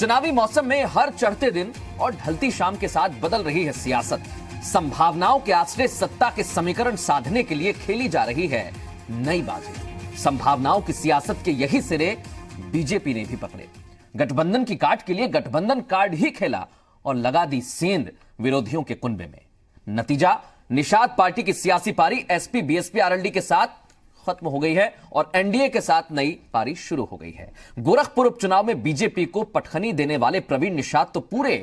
चुनावी मौसम में हर चढ़ते दिन और ढलती शाम के साथ बदल रही है सियासत। संभावनाओं के आश्रय सत्ता के समीकरण साधने के लिए खेली जा रही है नई बाजी। संभावनाओं की सियासत के यही सिरे बीजेपी ने भी पकड़े। गठबंधन की काट के लिए गठबंधन कार्ड ही खेला और लगा दी सेंध विरोधियों के कुनबे में। नतीजा, निषाद पार्टी की सियासी पारी एसपी बीएसपी आरएलडी के साथ खत्म हो गई है और एनडीए के साथ नई पारी शुरू हो गई है। गोरखपुर उपचुनाव में बीजेपी को पटखनी देने वाले प्रवीण निषाद तो पूरे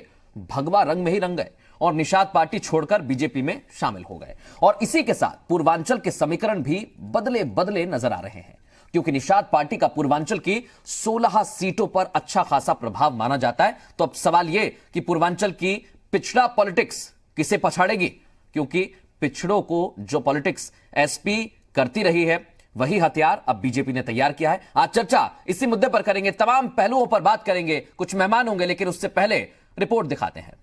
भगवा रंग में ही रंग गए और निषाद पार्टी छोड़कर बीजेपी में शामिल हो गए। और इसी के साथ पूर्वांचल के समीकरण भी बदले बदले नजर आ रहे हैं, क्योंकि निषाद पार्टी का पूर्वांचल की 16 सीटों पर अच्छा खासा प्रभाव माना जाता है। तो अब सवाल यह कि पूर्वांचल की पिछड़ा पॉलिटिक्स किसे पछाड़ेगी, क्योंकि पिछड़ों को जो पॉलिटिक्स एसपी करती रही है वही हथियार अब बीजेपी ने तैयार किया है। आज चर्चा इसी मुद्दे पर करेंगे, तमाम पहलुओं पर बात करेंगे, कुछ मेहमान होंगे, लेकिन उससे पहले रिपोर्ट दिखाते हैं।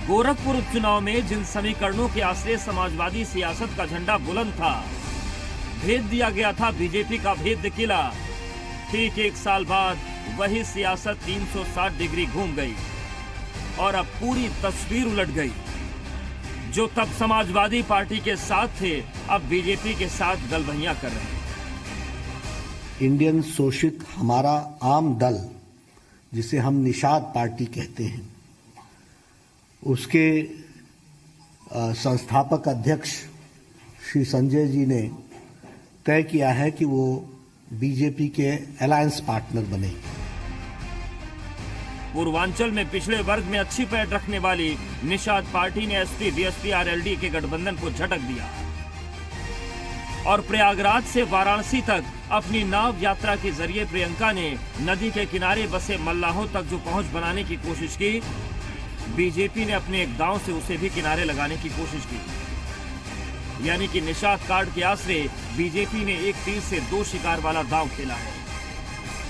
गोरखपुर उपचुनाव में जिन समीकरणों के आश्रय समाजवादी सियासत का झंडा बुलंद था, भेद दिया गया था बीजेपी का भेद किला। ठीक एक साल बाद वही सियासत 360 डिग्री घूम गई और अब पूरी तस्वीर उलट गई। जो तब समाजवादी पार्टी के साथ थे, अब बीजेपी के साथ गलबहियां कर रहे हैं। इंडियन शोषित हमारा आम दल, जिसे हम निषाद पार्टी कहते हैं, उसके संस्थापक अध्यक्ष श्री संजय जी ने तय किया है कि वो बीजेपी के अलायंस पार्टनर बने। पूर्वांचल में पिछड़े वर्ग में अच्छी पैठ रखने वाली निषाद पार्टी ने एसपी बीएसपी आरएलडी के गठबंधन को झटक दिया और प्रयागराज से वाराणसी तक अपनी नाव यात्रा के जरिए प्रियंका ने नदी के किनारे बसे मल्लाहों तक जो पहुंच बनाने की कोशिश की, बीजेपी ने अपने एक गांव से उसे भी किनारे लगाने की कोशिश की। यानी कि निषाद कार्ड के आश्रय बीजेपी ने एक तीर से दो शिकार वाला दांव खेला है।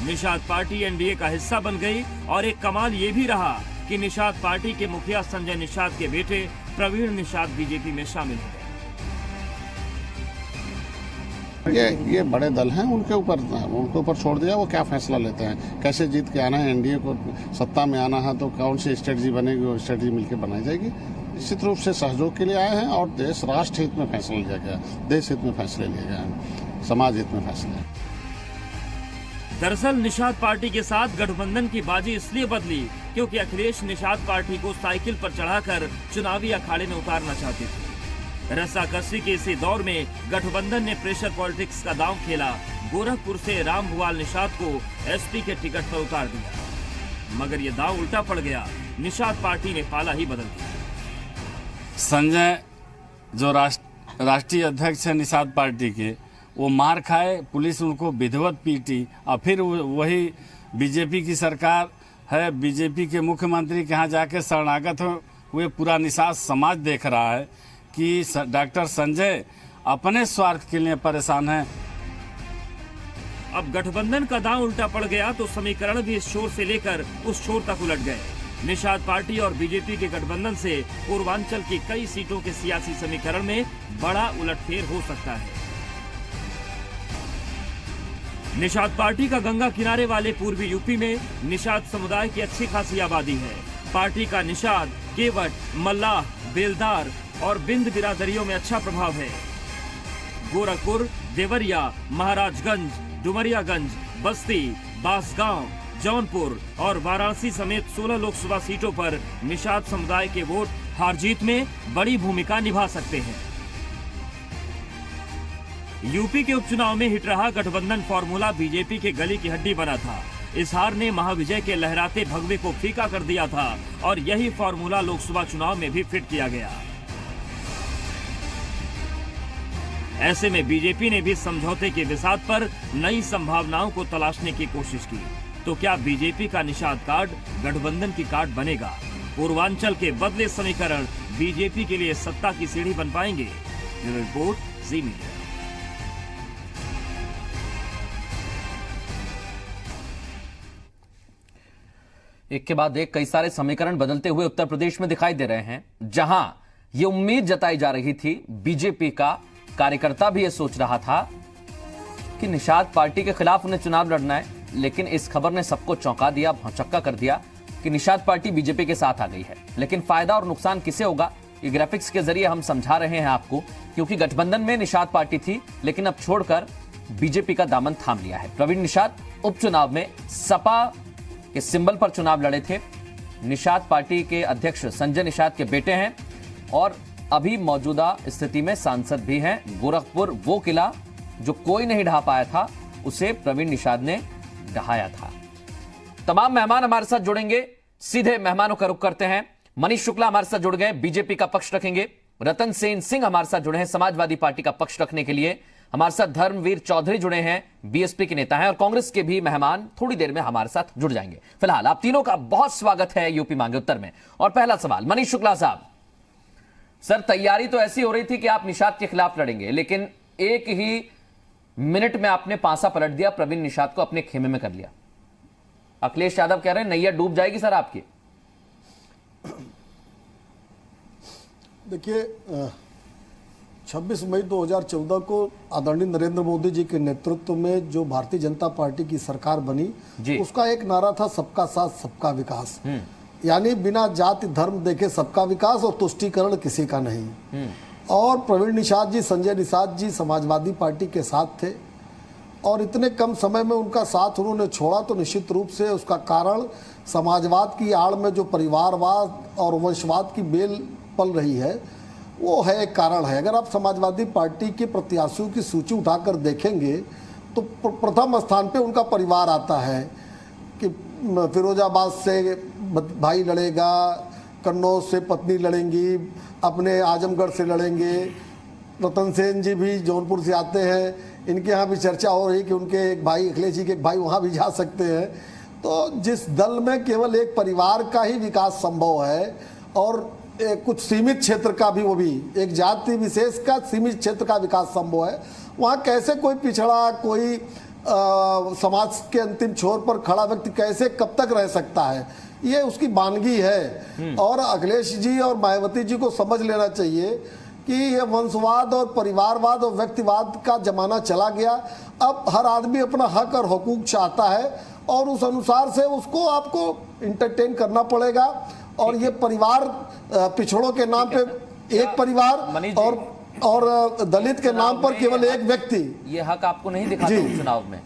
निषाद पार्टी एनडीए का हिस्सा बन गई और एक कमाल ये भी रहा कि निषाद पार्टी के मुखिया संजय निषाद के बेटे प्रवीण निषाद बीजेपी में शामिल हो गए। ये बड़े दल हैं, उनके ऊपर छोड़ दिया वो क्या फैसला लेते हैं, कैसे जीत के आना है। एनडीए को सत्ता में आना है तो कौन सी स्ट्रेटजी बनेगी, वो स्ट्रेटजी मिलकर बनाई जाएगी। निश्चित रूप से सहयोग के लिए आए हैं और देश राष्ट्र हित में फैसला लिया गया, देश हित में फैसले लिए गए हैं, समाज हित में फैसले। दरअसल निषाद पार्टी के साथ गठबंधन की बाजी इसलिए बदली क्योंकि अखिलेश निषाद पार्टी को साइकिल पर चढ़ाकर चुनावी अखाड़े में उतारना चाहते थे। रस्साकसी के इसी दौर में गठबंधन ने प्रेशर पॉलिटिक्स का दांव खेला। गोरखपुर से रामभुवाल निषाद को एसपी के टिकट पर उतार दिया, मगर ये दांव उल्टा पड़ गया। निषाद पार्टी ने पाला ही बदल दिया। संजय जो राष्ट्रीय अध्यक्ष है निषाद पार्टी के, वो मार खाए, पुलिस उनको विधिवत पीटी और फिर वही बीजेपी की सरकार है, बीजेपी के मुख्यमंत्री के यहाँ जाके शरणागत हुए पूरा निषाद समाज देख रहा है कि डॉक्टर संजय अपने स्वार्थ के लिए परेशान है। अब गठबंधन का दांव उल्टा पड़ गया तो समीकरण भी इस छोर से लेकर उस छोर तक उलट गए। निषाद पार्टी और बीजेपी के गठबंधन से पूर्वांचल की कई सीटों के सियासी समीकरण में बड़ा उलटफेर हो सकता है। निषाद पार्टी का गंगा किनारे वाले पूर्वी यूपी में निषाद समुदाय की अच्छी खासी आबादी है। पार्टी का निषाद, केवट, मल्लाह, बेलदार और बिंद बिरादरियों में अच्छा प्रभाव है। गोरखपुर, देवरिया, महाराजगंज, डुमरियागंज, बस्ती, बांसगांव, जौनपुर और वाराणसी समेत 16 लोकसभा सीटों पर निषाद समुदाय के वोट हार जीत में बड़ी भूमिका निभा सकते हैं। यूपी के उपचुनाव में हिट रहा गठबंधन फॉर्मूला बीजेपी के गली की हड्डी बना था। इस हार ने महाविजय के लहराते भगवे को फीका कर दिया था और यही फॉर्मूला लोकसभा चुनाव में भी फिट किया गया। ऐसे में बीजेपी ने भी समझौते के विसात पर नई संभावनाओं को तलाशने की कोशिश की। तो क्या बीजेपी का निषाद कार्ड गठबंधन की कार्ड बनेगा? पूर्वांचल के बदले समीकरण बीजेपी के लिए सत्ता की सीढ़ी बन पाएंगे? रिपोर्ट जी मीडिया। एक के बाद एक कई सारे समीकरण बदलते हुए उत्तर प्रदेश में दिखाई दे रहे हैं, जहां यह उम्मीद जताई जा रही थी बीजेपी का कार्यकर्ता भी यह सोच रहा था कि निषाद पार्टी के खिलाफ उन्हें चुनाव लड़ना है, लेकिन इस खबर ने सबको चौंका दिया, भौचक्का कर दिया कि निषाद पार्टी बीजेपी के साथ आ गई है। लेकिन फायदा और नुकसान किसे होगा, ये ग्राफिक्स के जरिए हम समझा रहे हैं आपको, क्योंकि गठबंधन में निषाद पार्टी थी, लेकिन अब छोड़कर बीजेपी का दामन थाम लिया है। प्रवीण निषाद उपचुनाव में सपा के सिंबल पर चुनाव लड़े थे। निषाद पार्टी के अध्यक्ष संजय निषाद के बेटे हैं और अभी मौजूदा स्थिति में सांसद भी हैं। गोरखपुर वो किला जो कोई नहीं ढहा पाया था, उसे प्रवीण निषाद ने ढहाया था। तमाम मेहमान हमारे साथ जुड़ेंगे, सीधे मेहमानों का रुख करते हैं। मनीष शुक्ला हमारे साथ जुड़ गए, बीजेपी का पक्ष रखेंगे। रतन सेन सिंह हमारे साथ जुड़े हैं, समाजवादी पार्टी का पक्ष रखने के लिए। हमारे साथ धर्मवीर चौधरी जुड़े हैं, बीएसपी के नेता हैं, और कांग्रेस के भी मेहमान थोड़ी देर में हमारे साथ जुड़ जाएंगे। फिलहाल आप तीनों का बहुत स्वागत है यूपी मांगे उत्तर में। और पहला सवाल मनीष शुक्ला साहब, सर तैयारी तो ऐसी हो रही थी कि आप निषाद के खिलाफ लड़ेंगे, लेकिन एक ही मिनट में आपने पासा पलट दिया, प्रवीण निषाद को अपने खेमे में कर लिया। अखिलेश यादव कह रहे हैं नैया डूब जाएगी सर आपकी। देखिए 26 मई 2014 को आदरणीय नरेंद्र मोदी जी के नेतृत्व में जो भारतीय जनता पार्टी की सरकार बनी, उसका एक नारा था सबका साथ सबका विकास, यानी बिना जाति धर्म देखे सबका विकास और तुष्टीकरण किसी का नहीं। और प्रवीण निषाद जी, संजय निषाद जी समाजवादी पार्टी के साथ थे और इतने कम समय में उनका साथ उन्होंने छोड़ा, तो निश्चित रूप से उसका कारण समाजवाद की आड़ में जो परिवारवाद और वंशवाद की बेल पल रही है वो है, एक कारण है। अगर आप समाजवादी पार्टी के प्रत्याशियों की सूची उठाकर देखेंगे तो प्रथम स्थान पे उनका परिवार आता है कि फिरोजाबाद से भाई लड़ेगा, कन्नौज से पत्नी लड़ेंगी, अपने आजमगढ़ से लड़ेंगे। रतन सेन जी भी जौनपुर से आते हैं, इनके यहाँ भी चर्चा हो रही कि उनके एक भाई, अखिलेश जी के एक भाई वहाँ भी जा सकते हैं। तो जिस दल में केवल एक परिवार का ही विकास संभव है और कुछ सीमित क्षेत्र का भी, वो भी एक जाति विशेष का सीमित क्षेत्र का विकास संभव है, वहाँ कैसे कोई पिछड़ा, कोई समाज के अंतिम छोर पर खड़ा व्यक्ति कैसे कब तक रह सकता है, ये उसकी वानगी है। और अखिलेश जी और मायावती जी को समझ लेना चाहिए कि ये वंशवाद और परिवारवाद और व्यक्तिवाद का जमाना चला गया। अब हर आदमी अपना हक और हुकूक चाहता है और उस अनुसार से उसको आपको इंटरटेन करना पड़ेगा। और ये परिवार पिछड़ों के नाम पे एक परिवार और दलित के नाम पर केवल एक व्यक्ति, ये हक आपको नहीं दिखाते उपचुनाव में।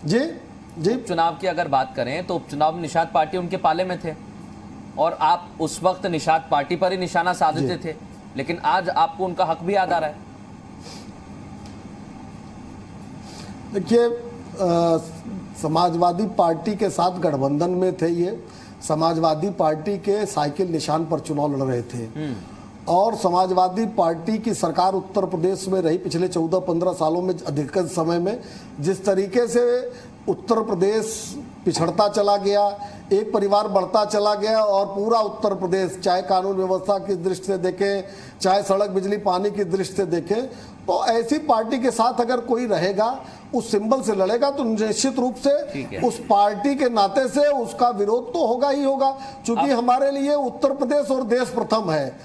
जी जी, उपचुनाव की अगर बात करें तो उपचुनाव में निषाद पार्टी उनके पाले में थे और आप उस वक्त निषाद पार्टी पर ही निशाना साधते थे, लेकिन आज आपको उनका हक भी याद आ रहा है। देखिए समाजवादी पार्टी के साथ गठबंधन में थे, ये समाजवादी पार्टी के साइकिल निशान पर चुनाव लड़ रहे थे और समाजवादी पार्टी की सरकार उत्तर प्रदेश में रही पिछले 14-15 सालों में। अधिकतर समय में जिस तरीके से उत्तर प्रदेश पिछड़ता चला गया, एक परिवार बढ़ता चला गया और पूरा उत्तर प्रदेश, चाहे कानून व्यवस्था की दृष्टि से देखें, चाहे सड़क बिजली पानी की दृष्टि से देखें, तो ऐसी पार्टी के साथ अगर कोई रहेगा, उस सिंबल से लड़ेगा, तो निश्चित रूप से उस पार्टी के नाते से उसका विरोध तो होगा ही होगा, क्योंकि हमारे लिए उत्तर प्रदेश और देश प्रथम है।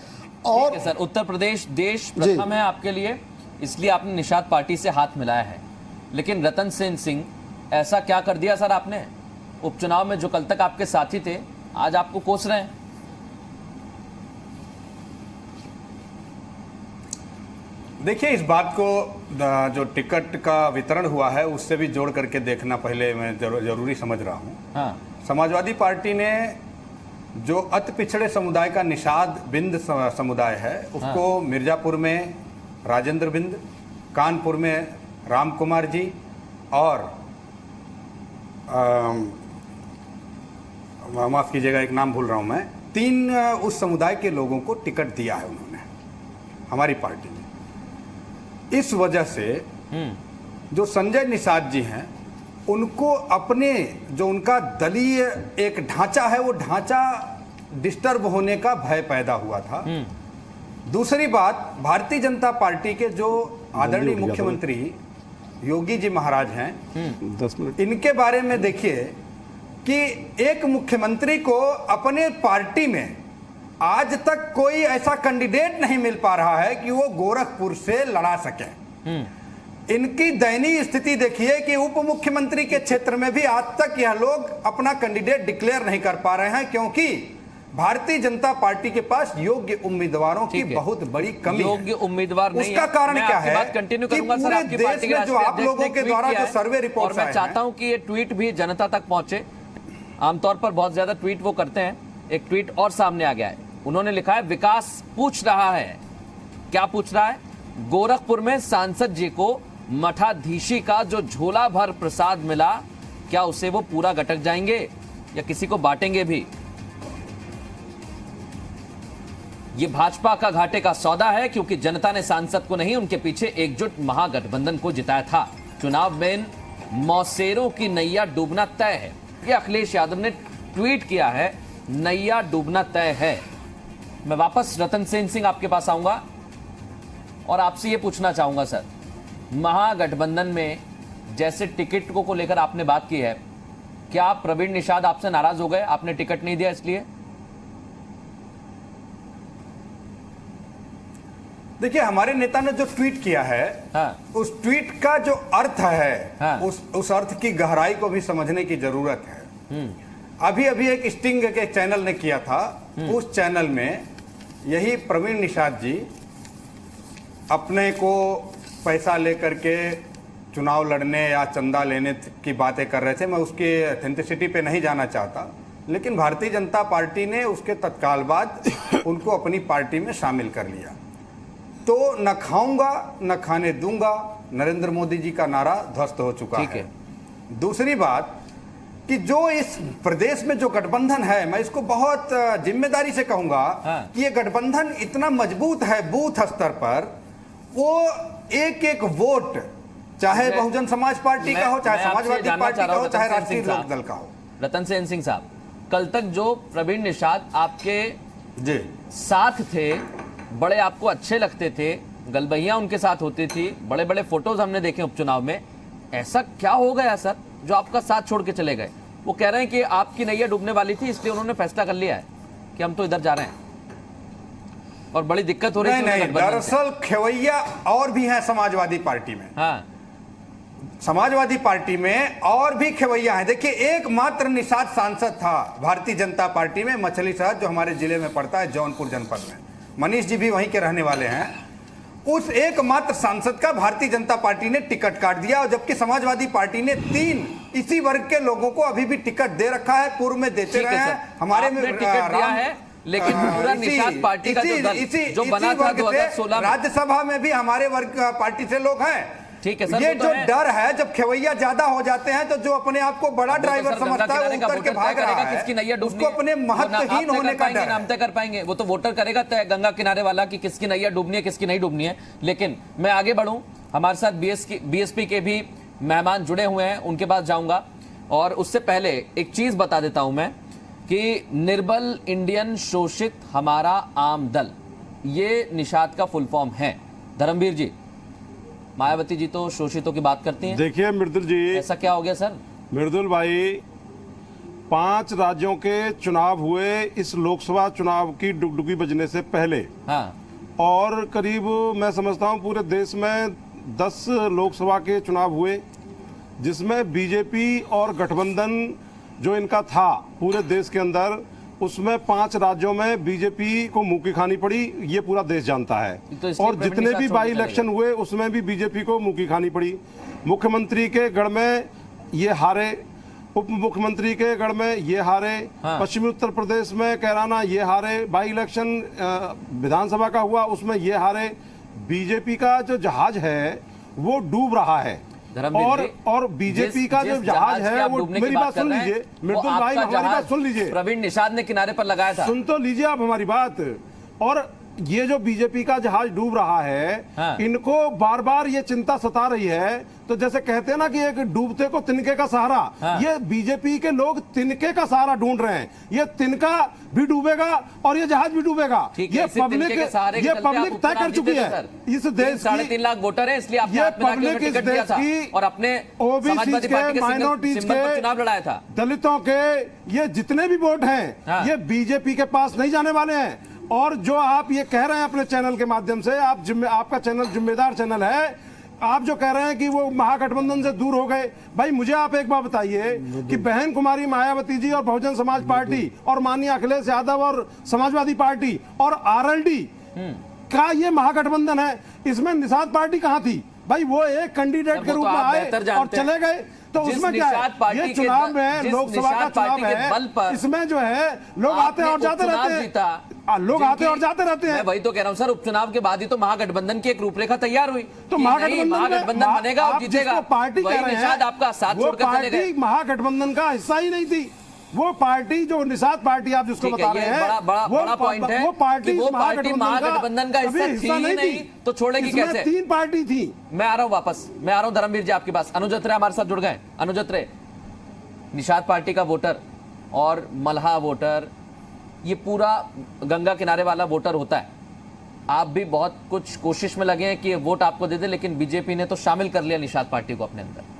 और सर उत्तर प्रदेश देश प्रथम है आपके लिए, इसलिए आपने निषाद पार्टी से हाथ मिलाया है। लेकिन रतन सेन सिंह, ऐसा क्या कर दिया सर आपने उपचुनाव में जो कल तक आपके साथी थे आज आपको कोस रहे हैं? देखिए, इस बात को जो टिकट का वितरण हुआ है उससे भी जोड़ करके देखना पहले मैं जरूरी समझ रहा हूँ। हाँ। समाजवादी पार्टी ने जो अति पिछड़े समुदाय का निषाद बिंद समुदाय है उसको मिर्जापुर में राजेंद्र बिंद, कानपुर में राम कुमार जी और माफ कीजिएगा एक नाम भूल रहा हूँ मैं, 3 उस समुदाय के लोगों को टिकट दिया है उन्होंने, हमारी पार्टी ने। इस वजह से जो संजय निषाद जी हैं उनको अपने जो उनका दलीय एक ढांचा है वो ढांचा डिस्टर्ब होने का भय पैदा हुआ था। दूसरी बात, भारतीय जनता पार्टी के जो आदरणीय मुख्यमंत्री योगी जी महाराज हैं, 10 मिनट, इनके बारे में देखिए कि एक मुख्यमंत्री को अपने पार्टी में आज तक कोई ऐसा कैंडिडेट नहीं मिल पा रहा है कि वो गोरखपुर से लड़ा सके। इनकी दयनीय स्थिति देखिए कि उप मुख्यमंत्री के क्षेत्र में भी आज तक यह लोग अपना कैंडिडेट डिक्लेयर नहीं कर पा रहे हैं, क्योंकि भारतीय जनता पार्टी के पास योग्य उम्मीदवारों की बहुत बड़ी कमी है। योग्य उम्मीदवार नहीं उसका कारण क्या है? बात कंटिन्यू करूंगा सर। आपकी पार्टी के जो आप लोगों के द्वारा जो सर्वे रिपोर्ट, और मैं चाहता हूं कि ये ट्वीट भी जनता तक पहुंचे। आमतौर पर बहुत ज्यादा ट्वीट वो करते हैं, एक ट्वीट और सामने आ गया है। उन्होंने लिखा है, विकास पूछ रहा है। क्या पूछ रहा है? गोरखपुर में सांसद जी को मठाधीशी का जो झोला भर प्रसाद मिला, क्या उसे वो पूरा गटक जाएंगे या किसी को बांटेंगे भी? ये भाजपा का घाटे का सौदा है, क्योंकि जनता ने सांसद को नहीं, उनके पीछे एकजुट महागठबंधन को जिताया था। चुनाव में मौसेरों की नैया डूबना तय है। ये अखिलेश यादव ने ट्वीट किया है, नैया डूबना तय है। मैं वापस रतन सेन सिंह आपके पास आऊंगा और आपसे ये पूछना चाहूंगा सर, महागठबंधन में जैसे टिकट को लेकर आपने बात की है, क्या प्रवीण निषाद आपसे नाराज हो गए? आपने टिकट नहीं दिया इसलिए? देखिए, हमारे नेता ने जो ट्वीट किया है, उस ट्वीट का जो अर्थ है, उस अर्थ की गहराई को भी समझने की जरूरत है। अभी अभी एक स्टिंग के चैनल ने किया था, उस चैनल में यही प्रवीण निषाद जी अपने को पैसा लेकर के चुनाव लड़ने या चंदा लेने की बातें कर रहे थे। मैं उसकी ऑथेंटिसिटी पे नहीं जाना चाहता, लेकिन भारतीय जनता पार्टी ने उसके तत्काल बाद उनको अपनी पार्टी में शामिल कर लिया। तो न खाऊंगा न खाने दूंगा, नरेंद्र मोदी जी का नारा ध्वस्त हो चुका है। दूसरी बात कि जो इस प्रदेश में जो गठबंधन है, मैं इसको बहुत जिम्मेदारी से कहूंगा कि ये गठबंधन इतना मजबूत है बूथ स्तर पर, वो एक एक वोट चाहे बहुजन समाज पार्टी का हो, चाहे समाजवादी पार्टी का हो, चाहे राष्ट्रीय लोक दल का हो। रतन सेन सिंह साहब, कल तक जो प्रवीण निषाद आपके जी साथ थे, बड़े आपको अच्छे लगते थे, गलबहियां उनके साथ होती थी, बड़े बड़े फोटोज हमने देखे उपचुनाव में, ऐसा क्या हो गया सर जो आपका साथ छोड़ के चले गए? वो कह रहे हैं कि आपकी नैया डूबने वाली थी, इसलिए उन्होंने फैसला कर लिया है कि हम तो इधर जा रहे हैं और बड़ी दिक्कत हो रही है। नहीं, दरअसल खेवैया और भी हैं समाजवादी पार्टी में। समाजवादी पार्टी में और भी खेवैया हैं। देखिए, एकमात्र निषाद सांसद था भारतीय जनता पार्टी में मछली शहर, जो हमारे जिले में पड़ता है, जौनपुर जनपद में। मनीष जी भी वहीं के रहने वाले हैं। उस एकमात्र सांसद का भारतीय जनता पार्टी ने टिकट काट दिया, और जबकि समाजवादी पार्टी ने 3 इसी वर्ग के लोगों को अभी भी टिकट दे रखा है, पूर्व में देते रहे हैं। हमारे में टिकट दिया है, लेकिन पूरा निषाद पार्टी का जो दल जो बना था 2016 में, राज्यसभा में भी हमारे वर्ग पार्टी से लोग हैं। ठीक है सर, ये जो डर है, जब खेवैया ज्यादा हो जाते हैं तो जो अपने आप को बड़ा ड्राइवर समझता है, वो उतर के भाग रहा है, किसकी नैया डूबनी, उसको अपने महत्वहीन होने का डर। नाम तय कर पाएंगे वो तो वोटर करेगा तय, गंगा किनारे वाला, कि किसकी नैया डूबनी है किसकी नहीं डूबनी है। लेकिन मैं आगे बढ़ूं, हमारे साथ बीएसपी के भी मेहमान जुड़े हुए हैं, उनके पास जाऊंगा। और उससे पहले एक चीज बता देता हूं मैं कि निर्बल इंडियन शोषित हमारा आम दल, ये निषाद का फुल फॉर्म है। धर्मवीर जी, मायावती जी तो शोषितों की बात करती हैं। देखिए मृदुल जी, ऐसा क्या हो गया सर? मृदुल भाई, 5 राज्यों के चुनाव हुए इस लोकसभा चुनाव की डुगडुगी बजने से पहले। और करीब मैं समझता हूं पूरे देश में 10 लोकसभा के चुनाव हुए, जिसमें बीजेपी और गठबंधन जो इनका था पूरे देश के अंदर, उसमें 5 राज्यों में बीजेपी को मुंह की खानी पड़ी, ये पूरा देश जानता है। और जितने भी बाई इलेक्शन हुए उसमें भी बीजेपी को मुंह की खानी पड़ी। मुख्यमंत्री के गढ़ में ये हारे, उप मुख्यमंत्री के गढ़ में ये हारे, पश्चिमी उत्तर प्रदेश में कैराना ये हारे, बाई इलेक्शन विधानसभा का हुआ उसमें ये हारे। बीजेपी का जो जहाज है वो डूब रहा है, और बीजेपी का जो जहाज है वो, मेरी बात सुन लीजिए मृदुल भाई, हमारी बात सुन लीजिए। प्रवीण निषाद ने किनारे पर लगाया था, सुन तो लीजिए आप हमारी बात। और ये जो बीजेपी का जहाज डूब रहा है, इनको बार बार ये चिंता सता रही है। तो जैसे कहते हैं ना कि एक डूबते को तिनके का सहारा, ये बीजेपी के लोग तिनके का सहारा ढूंढ रहे हैं। ये तिनका भी डूबेगा और ये जहाज भी डूबेगा। ये पब्लिक तय कर चुकी है इस देश की। 3.5 लाख वोटर है, इसलिए ये पब्लिक इस देश की, और अपने ओबीसी के, माइनॉरिटीज के, चुनाव लड़ाया था, दलितों के, ये जितने भी वोट हैं ये बीजेपी के पास नहीं जाने वाले हैं। और जो आप ये कह रहे हैं अपने चैनल के माध्यम से, आपका चैनल जिम्मेदार चैनल है, आप जो कह रहे हैं कि वो महागठबंधन से दूर हो गए, भाई मुझे आप एक बात बताइए कि बहन कुमारी मायावती जी और बहुजन समाज पार्टी और माननीय अखिलेश यादव और समाजवादी पार्टी और आरएलडी का ये महागठबंधन है, इसमें निषाद पार्टी कहां थी? भाई वो एक कैंडिडेट के रूप में आए और चले गए, तो उसमें क्या है? ये चुनाव में, लोकसभा का चुनाव है, इसमें जो है लोग आते और जाते रहते हैं, लोग आते और जाते रहते हैं। मैं वही तो कह रहा हूं सर, उपचुनाव के बाद ही तो महागठबंधन की एक रूपरेखा तैयार हुई, तो महागठबंधन बनेगा और जीतेगा। पार्टी कह रहे हैं आपका साथ छोड़कर चले गए, महागठबंधन का हिस्सा ही नहीं थी वो पार्टी, जो निषाद पार्टी आप जिसको बता रहे हैं, बड़ा पॉइंट है, वो पार्टी महागठबंधन का हिस्सा थी ही नहीं, तो छोड़ेगी कैसे? 3 पार्टी थी। मैं आ रहा हूं वापस, मैं आ रहा हूं धर्मवीर जी आपके पास। अनुज अत्रे हमारे साथ जुड़ गए। अनुज अत्रे, निषाद पार्टी का वोटर और मल्हा वोटर, ये पूरा गंगा किनारे वाला वोटर होता है। आप भी बहुत कुछ कोशिश में लगे हैं कि ये वोट आपको दे दे, लेकिन बीजेपी ने तो शामिल कर लिया निषाद पार्टी को अपने अंदर।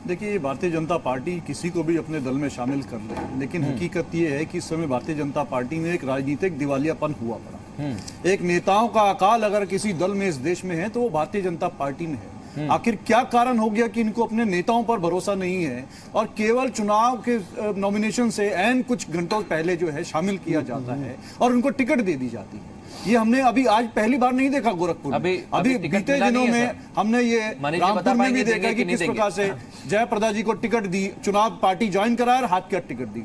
देखिए, भारतीय जनता पार्टी किसी को भी अपने दल में शामिल कर ले, लेकिन हकीकत ये है कि इस समय भारतीय जनता पार्टी में एक राजनीतिक दिवालियापन हुआ पड़ा। एक नेताओं का अकाल अगर किसी दल में इस देश में है तो वो भारतीय जनता पार्टी में है। आखिर क्या कारण हो गया कि इनको अपने नेताओं पर भरोसा नहीं है और केवल चुनाव के नॉमिनेशन से एन कुछ घंटों पहले जो है शामिल किया जाता है और उनको टिकट दे दी जाती है। ये हमने अभी आज पहली बार नहीं देखा गोरखपुर में। अभी बीते दिनों में हमने ये रामपुर में भी देखा कि किस प्रकार से जयप्रदा जी को टिकट दी, चुनाव पार्टी ज्वाइन कराया और हाथ क्या टिकट दी।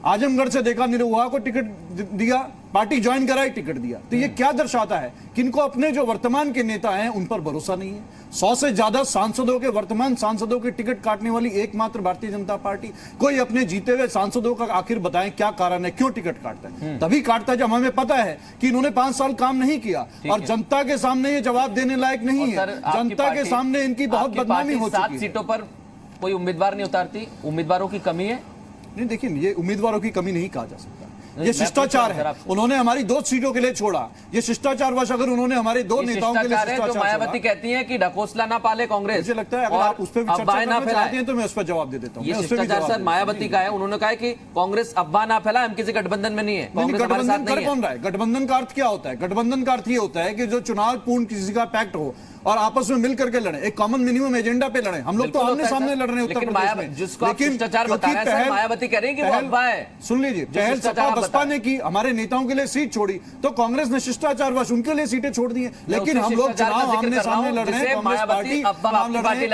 आजमगढ़ से देखा निरहुआ को टिकट दिया, पार्टी ज्वाइन कराई, टिकट दिया। तो ये क्या दर्शाता है कि इनको अपने जो वर्तमान के नेता हैं उन पर भरोसा नहीं है। 100 से ज्यादा सांसदों के, वर्तमान सांसदों के टिकट काटने वाली एकमात्र भारतीय जनता पार्टी। कोई अपने जीते हुए सांसदों का आखिर बताएं क्या कारण है, क्यों टिकट काटता है? तभी काटता है जब हमें पता है कि इन्होंने 5 साल काम नहीं किया और जनता के सामने ये जवाब देने लायक नहीं है। जनता के सामने इनकी बहुत बदनामी हो चुकी है। 7 सीटों पर कोई उम्मीदवार नहीं उतारती, उम्मीदवारों की कमी है? नहीं, देखिए, ये उम्मीदवारों की कमी नहीं कहा जा सकता, ये शिष्टाचार है। उन्होंने हमारी 2 सीटों के लिए छोड़ा, ये शिष्टाचारवश अगर उन्होंने हमारे 2 नेताओं के लिए शिष्टाचार जो मायावती कहती हैं कि ढकोसला ना पाले कांग्रेस, मुझे लगता है अगर आप उस पर चर्चा करना चाहते हैं तो मैं उस पर जवाब दे देता हूं। ये शिष्टाचार सर मायावती का है, उन्होंने कहा कि कांग्रेस अफवाह ना फैला, हम किसी गठबंधन में नहीं है। गठबंधन कर कौन रहा है? गठबंधन का अर्थ क्या होता है? गठबंधन का अर्थ ये होता है कि जो चुनाव पूर्ण किसी का पैक्ट हो और आपस में मिल करके लड़े, एक कॉमन मिनिमम एजेंडा पे लड़े। हम लोग तो आमने सामने लड़ रहे हैं उत्तर प्रदेश में, लेकिन मायावती कह रही है कि वो अफवाह है। सुन लीजिए, पहल सपा बसपा ने की, हमारे नेताओं के लिए सीट छोड़ी, तो कांग्रेस ने शिष्टाचारवश उनके लिए सीटें छोड़ दी हैं। लेकिन हम लोग चुनाव आमने सामने लड़ रहे हैं, कांग्रेस पार्टी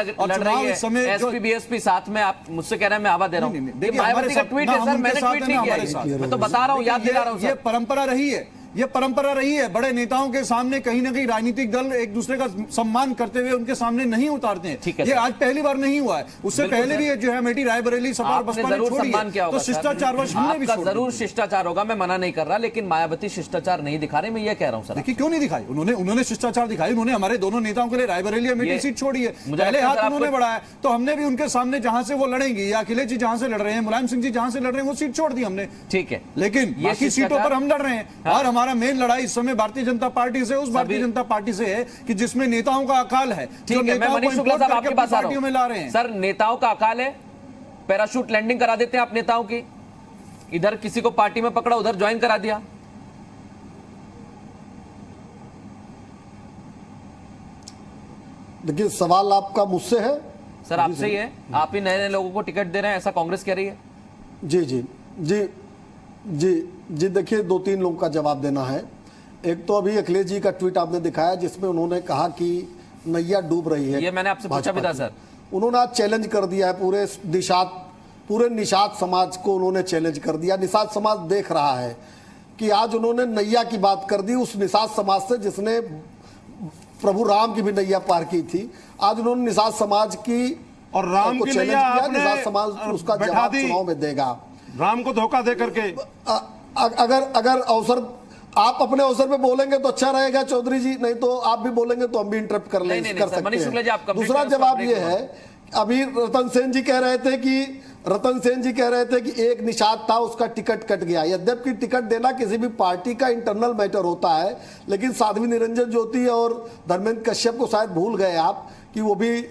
और चुनाव इस समय एसपी बीएसपी साथ में, आप मुझसे कह रहे हैं मैं आवाज दे रहा हूं। मायावती का ट्वीट है सर, मैंने ट्वीट नहीं किया, मैं तो बता रहा हूं, याद दिला रहा हूं। ये परंपरा रही है, ये परंपरा रही है। बड़े नेताओं के सामने कहीं ना कहीं राजनीतिक दल एक दूसरे का सम्मान करते हुए उनके सामने नहीं उतारते हैं। ये आज पहली बार नहीं हुआ है, उससे पहले भी जो है अमेठी, रायबरेली, सपा और बसपा ने छोड़ी है, तो शिष्टाचारवश हमने भी छोड़ा। जरूर शिष्टाचार होगा, मैं मना नहीं कर रहा, लेकिन मायावती शिष्टाचार नहीं दिखा रही, मैं ये कह रहा हूं सर। देखिए, क्यों नहीं दिखाई? उन्होंने शिष्टाचार दिखाई, उन्होंने हमारे दोनों नेताओं के लिए रायबरेली, अमेठी सीट छोड़ी है, पहले हाथ उन्होंने बढ़ाया, तो हमने भी उनके सामने जहां से वो लड़ेंगी, या अखिलेश जी जहां से लड़ रहे हैं, मुलायम सिंह जी जहां से लड़ रहे हैं, वो सीट छोड़ दी हमने। ठीक है, लेकिन बाकी सीटों पर हम लड़ रहे हैं और हमारा मेन लड़ाई समय भारतीय जनता पार्टी से, उस भारतीय जनता पार्टी से है कि जिसमें नेताओं का अकाल है, जो नेताओं को इंपोर्ट करके पार्टियों में ला रहे हैं। सर, नेताओं का अकाल है, पैराशूट लैंडिंग करा देते हैं आप नेताओं की, इधर किसी को पार्टी में पकड़ा, उधर ज्वाइन करा दिया। देखिए, सवाल आपका मुझसे है सर, आपसे ही है, आप ही नए नए लोगों को टिकट दे रहे हैं, ऐसा कांग्रेस कह रही है। जी जी जी जी जी देखिए, 2-3 लोगों का जवाब देना है। एक तो अभी अखिलेश जी का ट्वीट आपने दिखाया जिसमें उन्होंने कहा कि नैया डूब रही है। ये मैंने आपसे पूछा भी था सर। उन्होंने आज चैलेंज कर दिया है पूरे निषाद समाज को, उन्होंने चैलेंज कर दिया। निषाद समाज देख रहा है कि आज उन्होंने नैया की बात कर दी उस निषाद समाज से जिसने प्रभु राम की भी नैया पार की थी। आज उन्होंने निषाद समाज की और राम की नैया आपने निषाद समाज उसका जवाब चुनाव में देगा। राम को धोखा दे करके अगर अवसर आप अपने अवसर पे बोलेंगे तो अच्छा रहेगा चौधरी जी, नहीं तो आप भी बोलेंगे तो हम भी इंटरप्ट कर सकते हैं। दूसरा जवाब ये है अभी रतन सेन जी कह रहे थे कि एक निषाद था, उसका टिकट कट गया। यद्यपि टिकट देना किसी भी पार्टी का इंटरनल मैटर होता है, लेकिन साध्वी निरंजन ज्योति और धर्मेंद्र कश्यप को शायद भूल गए आप कि वो भी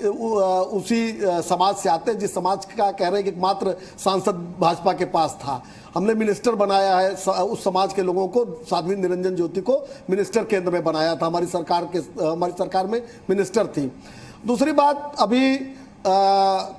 उसी समाज से आते हैं जिस समाज का कह रहे हैं कि मात्र सांसद भाजपा के पास था। हमने मिनिस्टर बनाया है उस समाज के लोगों को, साध्वी निरंजन ज्योति को मिनिस्टर केंद्र में बनाया था, हमारी सरकार में मिनिस्टर थी। दूसरी बात, अभी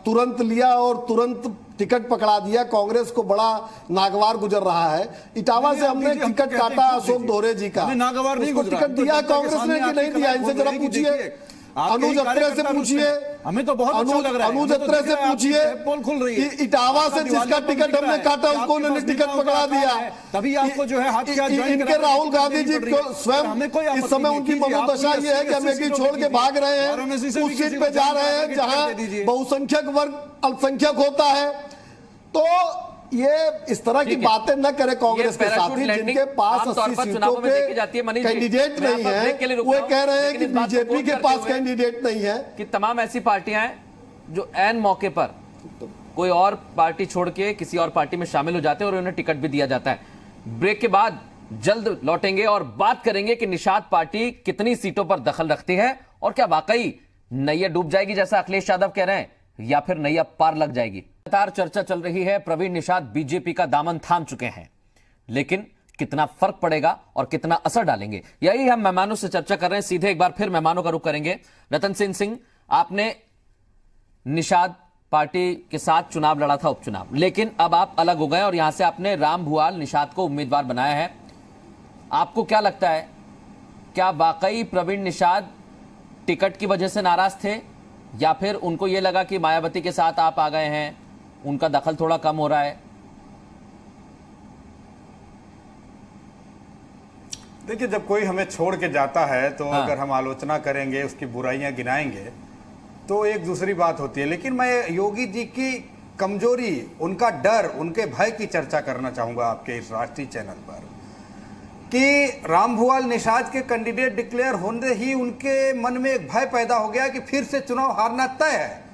तुरंत लिया और तुरंत टिकट पकड़ा दिया, कांग्रेस को बड़ा नागवार गुजर रहा है। इटावा से हमने टिकट काटा अशोक दोहरे जी का, उसको टिकट दिया कांग्रेस ने कि नहीं दिया? इनसे जरा पूछिए, अनुज अत्रे से पूछिए, हमें तो बहुत अच्छा लग रहा है। अनुज अत्रे से पूछिए पोल खुल रही है कि इटावा से जिसका टिकट हमने काटा उसको उन्होंने टिकट पकड़ा दिया। तभी आपको जो है हाथ इनके राहुल गांधी जी को स्वयं इस समय उनकी मनोदशा ये है कि अमेठी छोड़ के भाग रहे हैं, उस सीट पे जा रहे हैं जहां बहुसंख्यक वर्ग अल्पसंख्यक होता है। तो ये इस तरह की बातें न करे कांग्रेस के साथी, जिनके पास 80 सीटों पे कैंडिडेट नहीं है, वो कह रहे हैं कि बीजेपी के पास कैंडिडेट नहीं है। कि तमाम ऐसी पार्टियां हैं जो ऐन मौके पर कोई और पार्टी छोड़ के किसी और पार्टी में शामिल हो जाते हैं और उन्हें टिकट भी दिया जाता है। ब्रेक के बाद जल्द लौटेंगे और बात करेंगे कि निषाद पार्टी कितनी सीटों पर दखल रखती है और क्या वाकई नैया डूब जाएगी जैसा अखिलेश यादव कह रहे हैं, या फिर नैया पार लग जाएगी। लगातार चर्चा चल रही है, प्रवीण निषाद बीजेपी का दामन थाम चुके हैं, लेकिन कितना फर्क पड़ेगा और कितना असर डालेंगे, यही हम मेहमानों से चर्चा कर रहे हैं। सीधे एक बार फिर मेहमानों का रुख करेंगे। रतन सेन सिंह, आपने निषाद पार्टी के साथ चुनाव लड़ा था, उपचुनाव, लेकिन अब आप अलग हो गए और यहां से आपने राम भुआल निषाद को उम्मीदवार बनाया है। आपको क्या लगता है, क्या वाकई प्रवीण निषाद टिकट की वजह से नाराज थे, या फिर उनको यह लगा कि मायावती के साथ आप आ गए हैं, उनका दखल थोड़ा कम हो रहा है? देखिए, जब कोई हमें छोड़ के जाता है तो अगर हम आलोचना करेंगे, उसकी बुराइयां गिनाएंगे तो एक दूसरी बात होती है। लेकिन मैं योगी जी की कमजोरी, उनका डर, उनके भय की चर्चा करना चाहूंगा आपके इस राष्ट्रीय चैनल पर कि राम भुआल निषाद के कैंडिडेट डिक्लेयर होने ही उनके मन में एक भय पैदा हो गया कि फिर से चुनाव हारना तय है।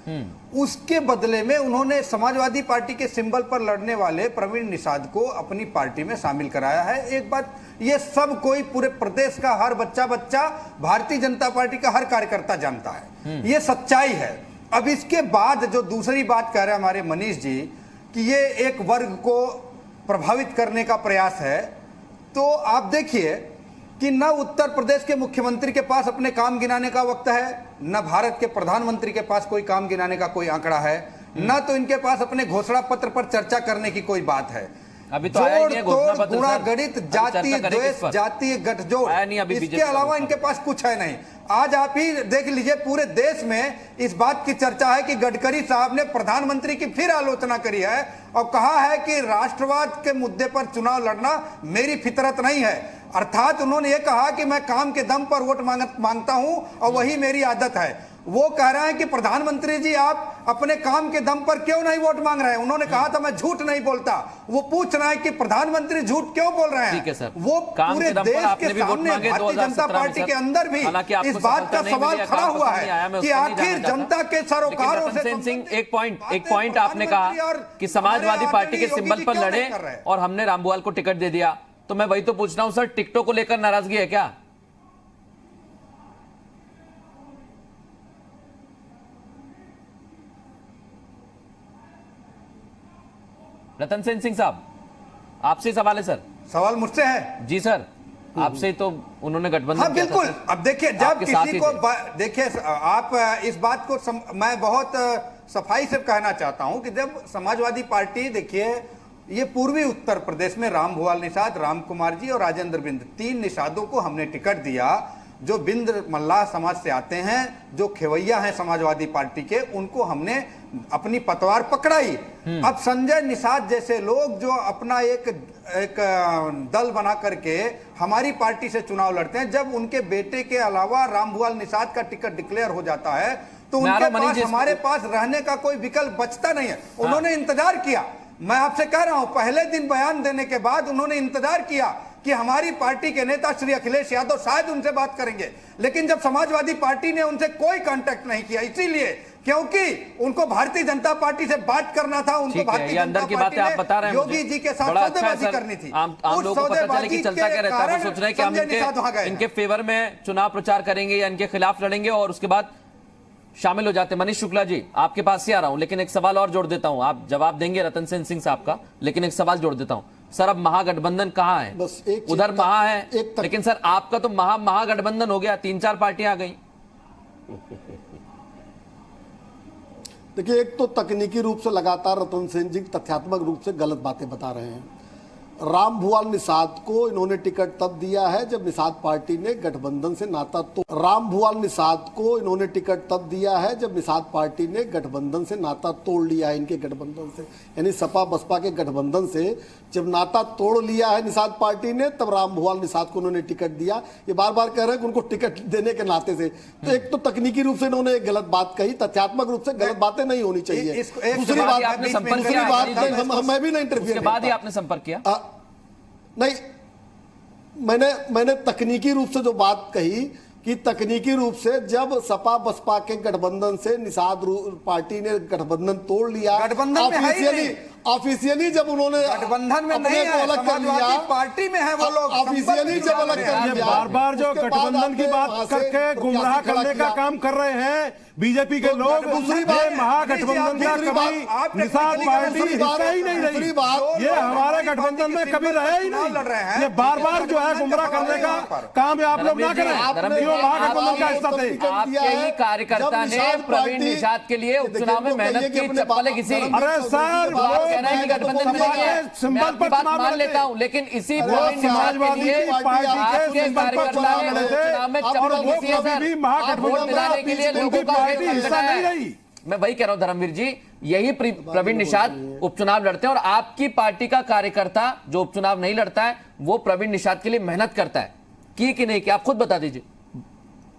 उसके बदले में उन्होंने समाजवादी पार्टी के सिंबल पर लड़ने वाले प्रवीण निषाद को अपनी पार्टी में शामिल कराया है। एक बात ये सब कोई, पूरे प्रदेश का हर बच्चा भारतीय जनता पार्टी का हर कार्यकर्ता जानता है, ये सच्चाई है। अब इसके बाद जो दूसरी बात कह रहे हैं हमारे मनीष जी कि ये एक वर्ग को प्रभावित करने का प्रयास है, तो आप देखिए कि न उत्तर प्रदेश के मुख्यमंत्री के पास अपने काम गिनाने का वक्त है, न भारत के प्रधानमंत्री के पास कोई काम गिनाने का कोई आंकड़ा है, न तो इनके पास अपने घोषणा पत्र पर चर्चा करने की कोई बात है। अभी तो आया नहीं है घोषणा पत्र, गुणा गणित, जातीय द्वेष, जातीय गठजोड़, इसके अलावा इनके पास कुछ है नहीं। आज आप ही देख लीजिए, पूरे देश में इस बात की चर्चा है कि गडकरी साहब ने प्रधानमंत्री की फिर आलोचना करी है और कहा है कि राष्ट्रवाद के मुद्दे पर चुनाव लड़ना मेरी फितरत नहीं है। अर्थात उन्होंने ये कहा कि मैं काम के दम पर वोट मांगता हूं और वही मेरी आदत है। वो कह रहे हैं कि प्रधानमंत्री जी आप अपने काम के दम पर क्यों नहीं वोट मांग रहे हैं? उन्होंने कहा था मैं झूठ नहीं बोलता। वो पूछ रहे हैं कि प्रधानमंत्री झूठ क्यों बोल रहे हैं? ठीक है सर, वो पूरे देश के सामने भारतीय जनता पार्टी के अंदर भी इस बात का सवाल खड़ा हुआ है कि आखिर जनता के सरोकारों से। एक पॉइंट आपने कहा कि समाजवादी पार्टी के सिंबल पर लड़े और हमने राम भुआल को टिकट दे दिया, तो मैं वही तो पूछ रहा हूं सर, टिकटों को लेकर नाराजगी है क्या? रतन सेन सिंह साहब, आपसे सवाल है सर। सवाल मुझसे है? जी सर, आपसे तो उन्होंने गठबंधन। हाँ बिल्कुल। अब देखिए, जब किसी को देखिए, आप इस बात को मैं बहुत सफाई से कहना चाहता हूं कि जब समाजवादी पार्टी, देखिए ये पूर्वी उत्तर प्रदेश में राम भुआल निषाद, राम कुमार जी और राजेंद्र बिंद, 3 निषादों को हमने टिकट दिया जो बिंद मल्लाह समाज से आते हैं, जो खेवैया हैं समाजवादी पार्टी के, उनको हमने अपनी पतवार पकड़ाई। अब संजय निषाद जैसे लोग जो अपना एक दल बना करके हमारी पार्टी से चुनाव लड़ते हैं, जब उनके बेटे के अलावा राम भुआल निषाद का टिकट डिक्लेयर हो जाता है तो उनके पास, हमारे पास रहने का कोई विकल्प बचता नहीं है। उन्होंने इंतजार किया, मैं आपसे कह रहा हूं, पहले दिन बयान देने के बाद उन्होंने इंतजार किया कि हमारी पार्टी के नेता श्री अखिलेश यादव शायद उनसे बात करेंगे, लेकिन जब समाजवादी पार्टी ने उनसे कोई कांटेक्ट नहीं किया, इसीलिए क्योंकि उनको भारतीय जनता पार्टी से बात करना था, उनको भारतीय जनता पार्टी ने योगी जी के साथ सौदेबाजी करनी थी। आम लोगों को पता चले कि चलता क्या रहता है, वो सोच रहे हैं कि हम इनके फेवर में चुनाव प्रचार करेंगे या इनके खिलाफ लड़ेंगे और उसके बाद शामिल हो जाते। मनीष शुक्ला जी, आपके पास ही आ रहा हूं, लेकिन एक सवाल और जोड़ देता हूं, आप जवाब देंगे रतन सेन सिंह साहब का, लेकिन एक सवाल जोड़ देता हूं। सर, अब महागठबंधन कहां है? बस एक उधर महा है, लेकिन सर आपका तो महागठबंधन हो गया, 3-4 पार्टियां आ गई। देखिए, एक तो तकनीकी रूप से लगातार रतन सेन जी तथ्यात्मक रूप से गलत बातें बता रहे हैं। राम भुआल निषाद को इन्होंने टिकट तब दिया है जब निषाद पार्टी ने गठबंधन से नाता तोड़। राम भुआल निषाद को इन्होंने टिकट तब दिया है जब निषाद पार्टी ने गठबंधन से नाता तोड़ लिया है, इनके गठबंधन से, यानी सपा बसपा के गठबंधन से जब नाता तोड़ लिया है निषाद पार्टी ने, तब राम भुआल निषाद को उन्होंने टिकट दिया। ये बार बार कह रहे हैं कि उनको टिकट देने के नाते से, तो एक तो तकनीकी रूप से इन्होंने एक गलत बात कही, तथ्यात्मक रूप से गलत बातें नहीं होनी चाहिए। दूसरी बात, मैं भी नहीं इंटरफियर, बाद ही आपने संपर्क किया नहीं, मैंने तकनीकी रूप से जो बात कही कि तकनीकी रूप से जब सपा बसपा के गठबंधन से निषाद पार्टी ने गठबंधन तोड़ लिया, ऑफिशियली जब उन्होंने गठबंधन में नहीं है, अलग कर लिया, पार्टी में है वो लोग, ऑफिशियली जब अलग कर लिया, बार बार जो गठबंधन की बात करके गुमराह करने का काम कर रहे हैं बीजेपी के लोग। दूसरी बात, महागठबंधन का कभी निषाद पार्टी हिस्सा ही नहीं रही, ये हमारे गठबंधन में कभी रहे ही नहीं। ये बार बार जो है गुमराह करने का काम आप लोग ना करें, क्यों महागठबंधन का हिस्सा थे। आपके ही कार्यकर्ता ने प्रवीण निषाद के लिए उपचुनाव में मेहनत की, चप्पलें घिसी। अरे सर, कहना है कि गठबंधन में नहीं है, मैं आपकी बात मान लेता हूं, लेकिन इसी प्रवीण निषाद के लिए आपके कार्यकर्ता ने उपचुनाव में चप्पल घिसी है सर, वोट दिलाने के लिए लोगों का हिस्सा नहीं रही। मैं वही कह रहा हूं धर्मवीर जी, यही प्रवीण निषाद उपचुनाव लड़ते हैं और आपकी पार्टी का कार्यकर्ता जो उपचुनाव नहीं लड़ता है वो प्रवीण निषाद के लिए मेहनत करता है, की कि नहीं की? आप खुद बता दीजिए।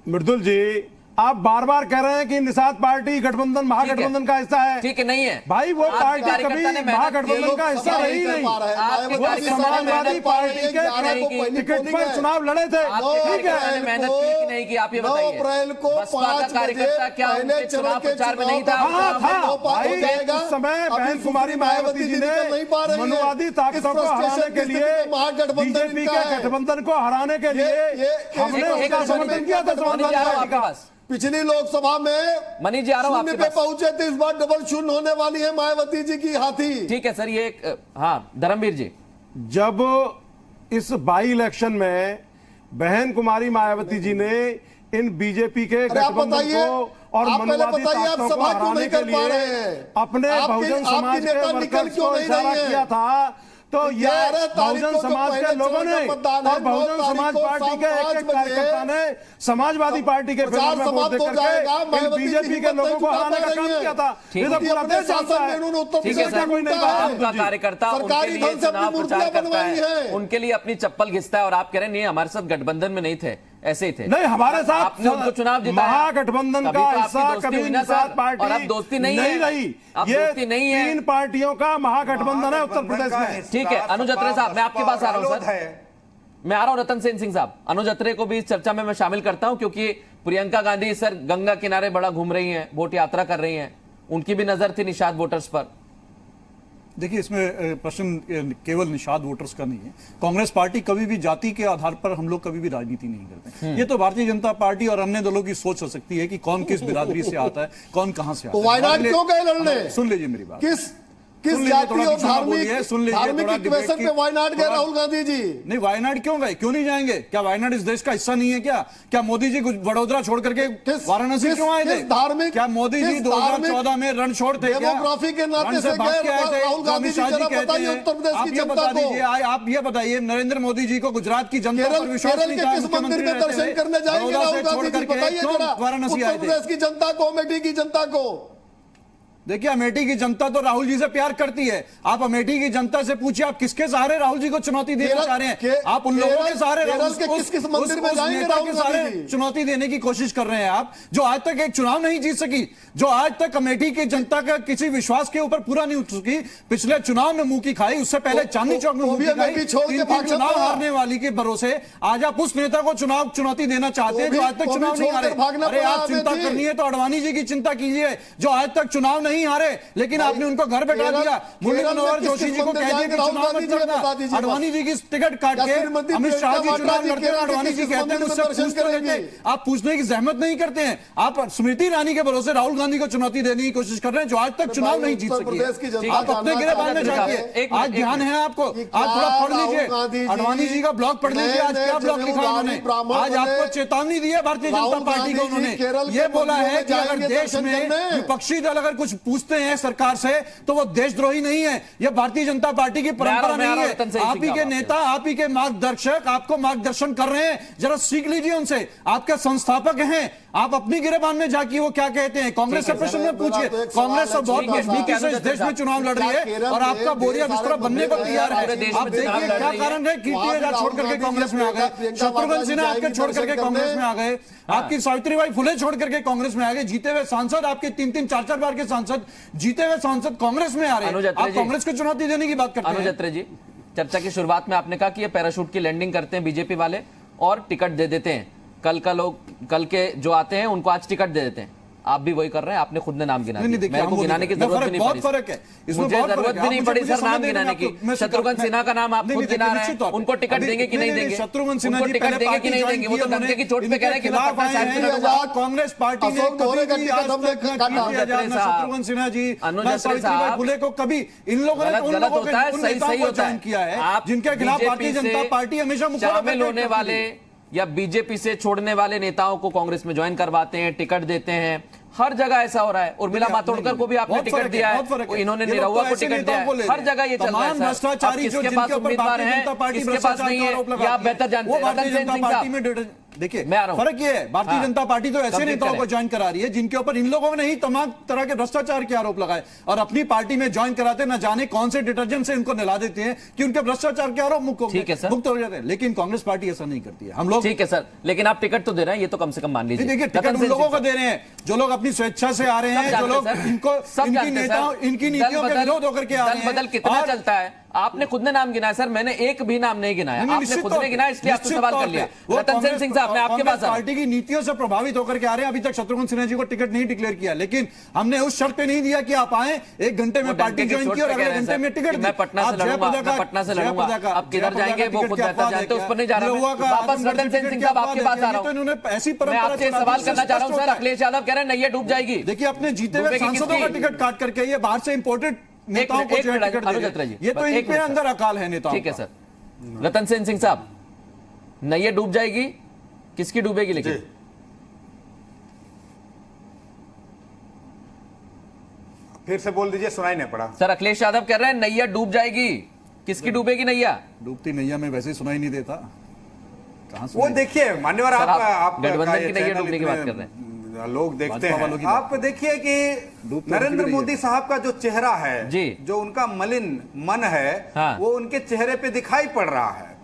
मृदुल जी, आप बार बार कह रहे हैं कि निषाद पार्टी गठबंधन महागठबंधन का हिस्सा है। ठीक है, नहीं है भाई, वो पार्टी कभी महागठबंधन का हिस्सा रही नहीं। वो समाजवादी पार्टी के टिकट पर चुनाव लड़े थे। ठीक है, मेहनत की कि नहीं की? आप ये बताइए। 9 अप्रैल को बसपा का कार्यकर्ता क्या चुनाव प्रचार में नहीं था? भाई, उस समय बहन कुमारी मायावती जी ने मनुवादी ताकतों को हराने के लिए, बीजेपी के गठबंधन को हराने के लिए हमने उसका समर्थन किया था समाजवादी का। पिछली लोकसभा में मनीष जी आ रहा हूं आपके पे पहुंचे थे, इस बार डबल शून्य होने वाली है मायावती जी की हाथी। ठीक है सर, ये हाँ धर्मवीर जी, जब इस बाई इलेक्शन में बहन कुमारी मायावती जी ने इन बीजेपी के गठबंधन को और मनुवादी ताकतों को हराने के लिए अपने बहुजन समाज के वर्कर्स को इशारा किया था, तो ये बहुजन समाज के लोगों ने और बहुजन समाज पार्टी के एक कार्यकर्ता ने समाजवादी पार्टी के फेवर में वोट देकर के बीजेपी के लोगों को हराने का काम किया था। ये तो पूरा देश जानता है। ठीक है सर, आपका कार्यकर्ता उनके लिए चुनाव प्रचार करता है, उनके लिए अपनी चप्पल घिसता है और आप कह रहे हैं नहीं हमारे साथ गठबंधन में नहीं थे, ऐसे ही थे। नहीं, हमारे साथ आपने उनको चुनाव जिताया, महागठबंधन का हिस्सा कभी निषाद पार्टी और अब दोस्ती नहीं रही। ये 3 पार्टियों का महागठबंधन है उत्तर प्रदेश में। ठीक है, अनुज अत्रे साहब, मैं आपके पास आ रहा हूं सर, मैं आ रहा हूं रतन सेन सिंह साहब। अनुज अत्रे को भी इस चर्चा में मैं शामिल करता हूं क्योंकि प्रियंका गांधी सर गंगा किनारे बड़ा घूम रही हैं, वोट यात्रा कर रही हैं, उनकी भी नजर थी निषाद वोटर्स पर। देखिए, इसमें प्रश्न केवल निषाद वोटर्स का नहीं है। कांग्रेस पार्टी कभी भी जाति के आधार पर हम लोग कभी भी राजनीति नहीं करते। ये तो भारतीय जनता पार्टी और अन्य दलों की सोच हो सकती है कि कौन किस बिरादरी से आता है, कौन कहां से आता है। वायनाड क्यों गए लड़ने? सुन लीजिए मेरी बात। किस जाति और धार्मिक इक्वेशन पे वायनाड गए राहुल गांधी जी? नहीं, वायनाड क्यों गए? क्यों नहीं जाएंगे? क्या वायनाड इस देश का हिस्सा नहीं है? क्या मोदी जी वडोदरा छोड़ करके वाराणसी क्यों आए थे? धार्मिक, क्या मोदी जी 2014 में रण छोड़ थे? डेमोग्राफी के नाते से राहुल गांधी जी बताइए उत्तर प्रदेश की जनता को। आप ये बताइए, नरेंद्र मोदी जी को गुजरात की जनता पर विश्वास नहीं था, किस मंदिर में दर्शन करने जाएंगे राहुल गांधी जी? बताइए जरा वाराणसी उत्तर प्रदेश की जनता को, अमेठी की जनता को। देखिए, अमेठी की जनता तो राहुल जी से प्यार करती है। आप अमेठी की जनता से पूछिए, आप किसके सहारे राहुल जी को चुनौती देना चाह रहे हैं? आप उन लोगों के सहारे किस मंदिर में जाएंगे राहुल गांधी? चुनौती देने की कोशिश कर रहे हैं आप, जो आज तक एक चुनाव नहीं जीत सकी, जो आज तक अमेठी की जनता का किसी विश्वास के ऊपर पूरा नहीं उठ सकी। पिछले चुनाव में मुंह की खाई, उससे पहले चांदनी चौक में मुंह की खाई, चुनाव हारने वाली के भरोसे आज आप उस नेता को चुनौती देना चाहते हैं जो आज तक चुनाव नहीं हारे। अरे आप चिंता करनी है तो अडवाणी जी की चिंता कीजिए, जो आज तक चुनाव नहीं हारे, लेकिन आपने उनको घर बैठा दिया। मुरली मनोहर जोशी जी को कह दिया कि चुनाव मत लड़ना, अडवाणी जी की टिकट काट के अमित शाह जी चुनाव लड़ते हैं, अडवाणी जी कहते हैं उससे पूछते रहते, आप पूछने की जहमत नहीं करते हैं। आप स्मृति ईरानी के भरोसे राहुल गांधी को चुनौती देने की कोशिश कर रहे हैं जो आज तक चुनाव नहीं जीत सकी। आप अपने गिरफ्तार में जाइए, आज ध्यान है आपको, आज थोड़ा पढ़ लीजिए अडवाणी जी का ब्लॉग पढ़ लीजिए, आज क्या ब्लॉग लिखा उन्होंने। आज आपको चेतावनी दी है भारतीय जनता पार्टी को, उन्होंने ये बोला है कि अगर देश में विपक्षी दल अगर कुछ पूछते हैं सरकार से तो वो देशद्रोही नहीं है। यह भारतीय जनता पार्टी की परंपरा नहीं है। आप ही के नेता, आप ही के मार्गदर्शक आपको मार्गदर्शन कर रहे हैं, जरा सीख लीजिए उनसे। आपके संस्थापक हैं, आप अपनी गिरबान में जाके वो क्या कहते हैं, कांग्रेस से प्रश्न में पूछिए। कांग्रेस तो बहुत मजबूती से इस देश में चुनाव लड़ रही है और आपका बोरिया बिस्तरा बनने को तैयार है। आप देखिए क्या कारण है, कीर्ति आजाद छोड़ करके कांग्रेस में आ गए, शत्रुघ्न सिन्हा आपके छोड़ करके कांग्रेस में आ गए, आपकी सावित्रीबाई फुले छोड़ करके कांग्रेस में आ गए। जीते हुए सांसद आपके 3-3, 4-4 बार के सांसद, जीते हुए सांसद कांग्रेस में आ रहे हैं। आप कांग्रेस को चुनौती देने की बात करते हैं। अनुज अत्रे जी, चर्चा की शुरुआत में आपने कहा कि ये पैराशूट की लैंडिंग करते हैं बीजेपी वाले और टिकट दे देते हैं। कल के जो आते हैं उनको आज टिकट दे देते हैं। आप भी वही कर रहे हैं, आपने खुद ने नाम गिना दिया। मेरे को गिनाने की जरूरत भी नहीं पड़ी, फर्क है, मुझे जरूरत भी नहीं पड़ी सर नाम गिनाने की। शत्रुघ्न सिन्हा का नाम आप खुद गिना रहे हैं, उनको टिकट देंगे कि नहीं देंगे? शत्रुघ्न सिन्हा जी टिकट देंगे कि नहीं देंगे? वो तो धक्के की चोट पे कह रहे हैं कि मैं पटना साहिब से लड़ूंगा। कांग्रेस पार्टी ने शत्रुघ्न सिन्हा जी, सावित्रीबाई फुले को कभी इन लोगों ने गलत होता है, सही होता है किया है, जिनके खिलाफ भारतीय जनता पार्टी हमेशा शामिल होने वाले या बीजेपी से छोड़ने वाले नेताओं को कांग्रेस में ज्वाइन करवाते हैं, टिकट देते हैं। हर जगह ऐसा हो रहा है। उर्मिला मातोंडकर को भी आपने टिकट दिया है, इन्होंने निरहुआ को टिकट दिया है। हर जगह ये चल रहा है सर। अब किसके पास उम्मीदवार है, किसके पास नहीं है, ये आप बेहतर जानते हैं। रतन सेन सिंह साहब, देखिए फर्क ये है, भारतीय जनता पार्टी तो ऐसे नेताओं को ज्वाइन करा रही है जिनके ऊपर इन लोगों ने ही तमाम तरह के भ्रष्टाचार के आरोप लगाए और अपनी पार्टी में ज्वाइन कराते न जाने कौन से डिटर्जेंट से इनको नहला देते हैं कि उनके भ्रष्टाचार के आरोप मुक्त हो जाते हैं। लेकिन कांग्रेस पार्टी ऐसा नहीं करती है। हम लोग ठीक है सर, लेकिन आप टिकट तो दे रहे हैं, ये तो कम से कम मान लीजिए। देखिए टिकट उन लोगों को दे रहे हैं जो लोग अपनी स्वेच्छा से आ रहे हैं, जो लोग इनकी नीतियों के विरोध होकर के आ रहे हैं। बदल कितना चलता है, आपने खुद ने नाम गिनाया सर, मैंने एक भी नाम नहीं गिनाया, आपने खुद ने गिनाया, इसलिए आपसे सवाल कर लिया। रतन सेन सिंह साहब, मैं आपके पास पार्टी की नीतियों से प्रभावित होकर के आ रहे हैं। अभी तक शत्रुघ्न सिन्हा जी को टिकट नहीं डिक्लेयर किया, लेकिन हमने उस शर्त पे नहीं दिया कि आप आए, 1 घंटे में पार्टी ज्वाइन की और अगले घंटे में टिकट। मैं पटना से लड़ूंगा, आप किधर जाएंगे वो खुद बेहतर जानते हैं, उस पर नहीं जा रहा हूं। वापस रतन सेन सिंह साहब आपके पास आ रहा हूं। मैं आपसे सवाल करना चाह रहा हूं सर, अखिलेश यादव कह रहे हैं नैया डूब जाएगी। देखिए अपने जीते हुए सांसदों का टिकट काट करके ये बाहर से इंपोर्टेड नेताओं को टिकट दे, ये तो इनके अंदर अकाल है नेताओं। ठीक है सर, रतन सेन सिंह साहब, नैया डूब जाएगी, किसकी डूबेगी? लेकिन फिर से बोल दीजिए, सुनाई नहीं पड़ा सर। अखिलेश यादव कह रहे हैं नैया डूब जाएगी, किसकी डूबेगी नैया? डूबती नैया में वैसे ही सुनाई नहीं देता, कहां वो देखिए मान्यवर, आप गठबंधन की नैया डूबने की बात कर रहे हैं, लोग देखते हैं। आप देखिए कि नरेंद्र मोदी साहब का जो चेहरा है जी, जो उनका मलिन मन है, हाँ, वो उनके चेहरे पे दिखाई पड़ रहा है।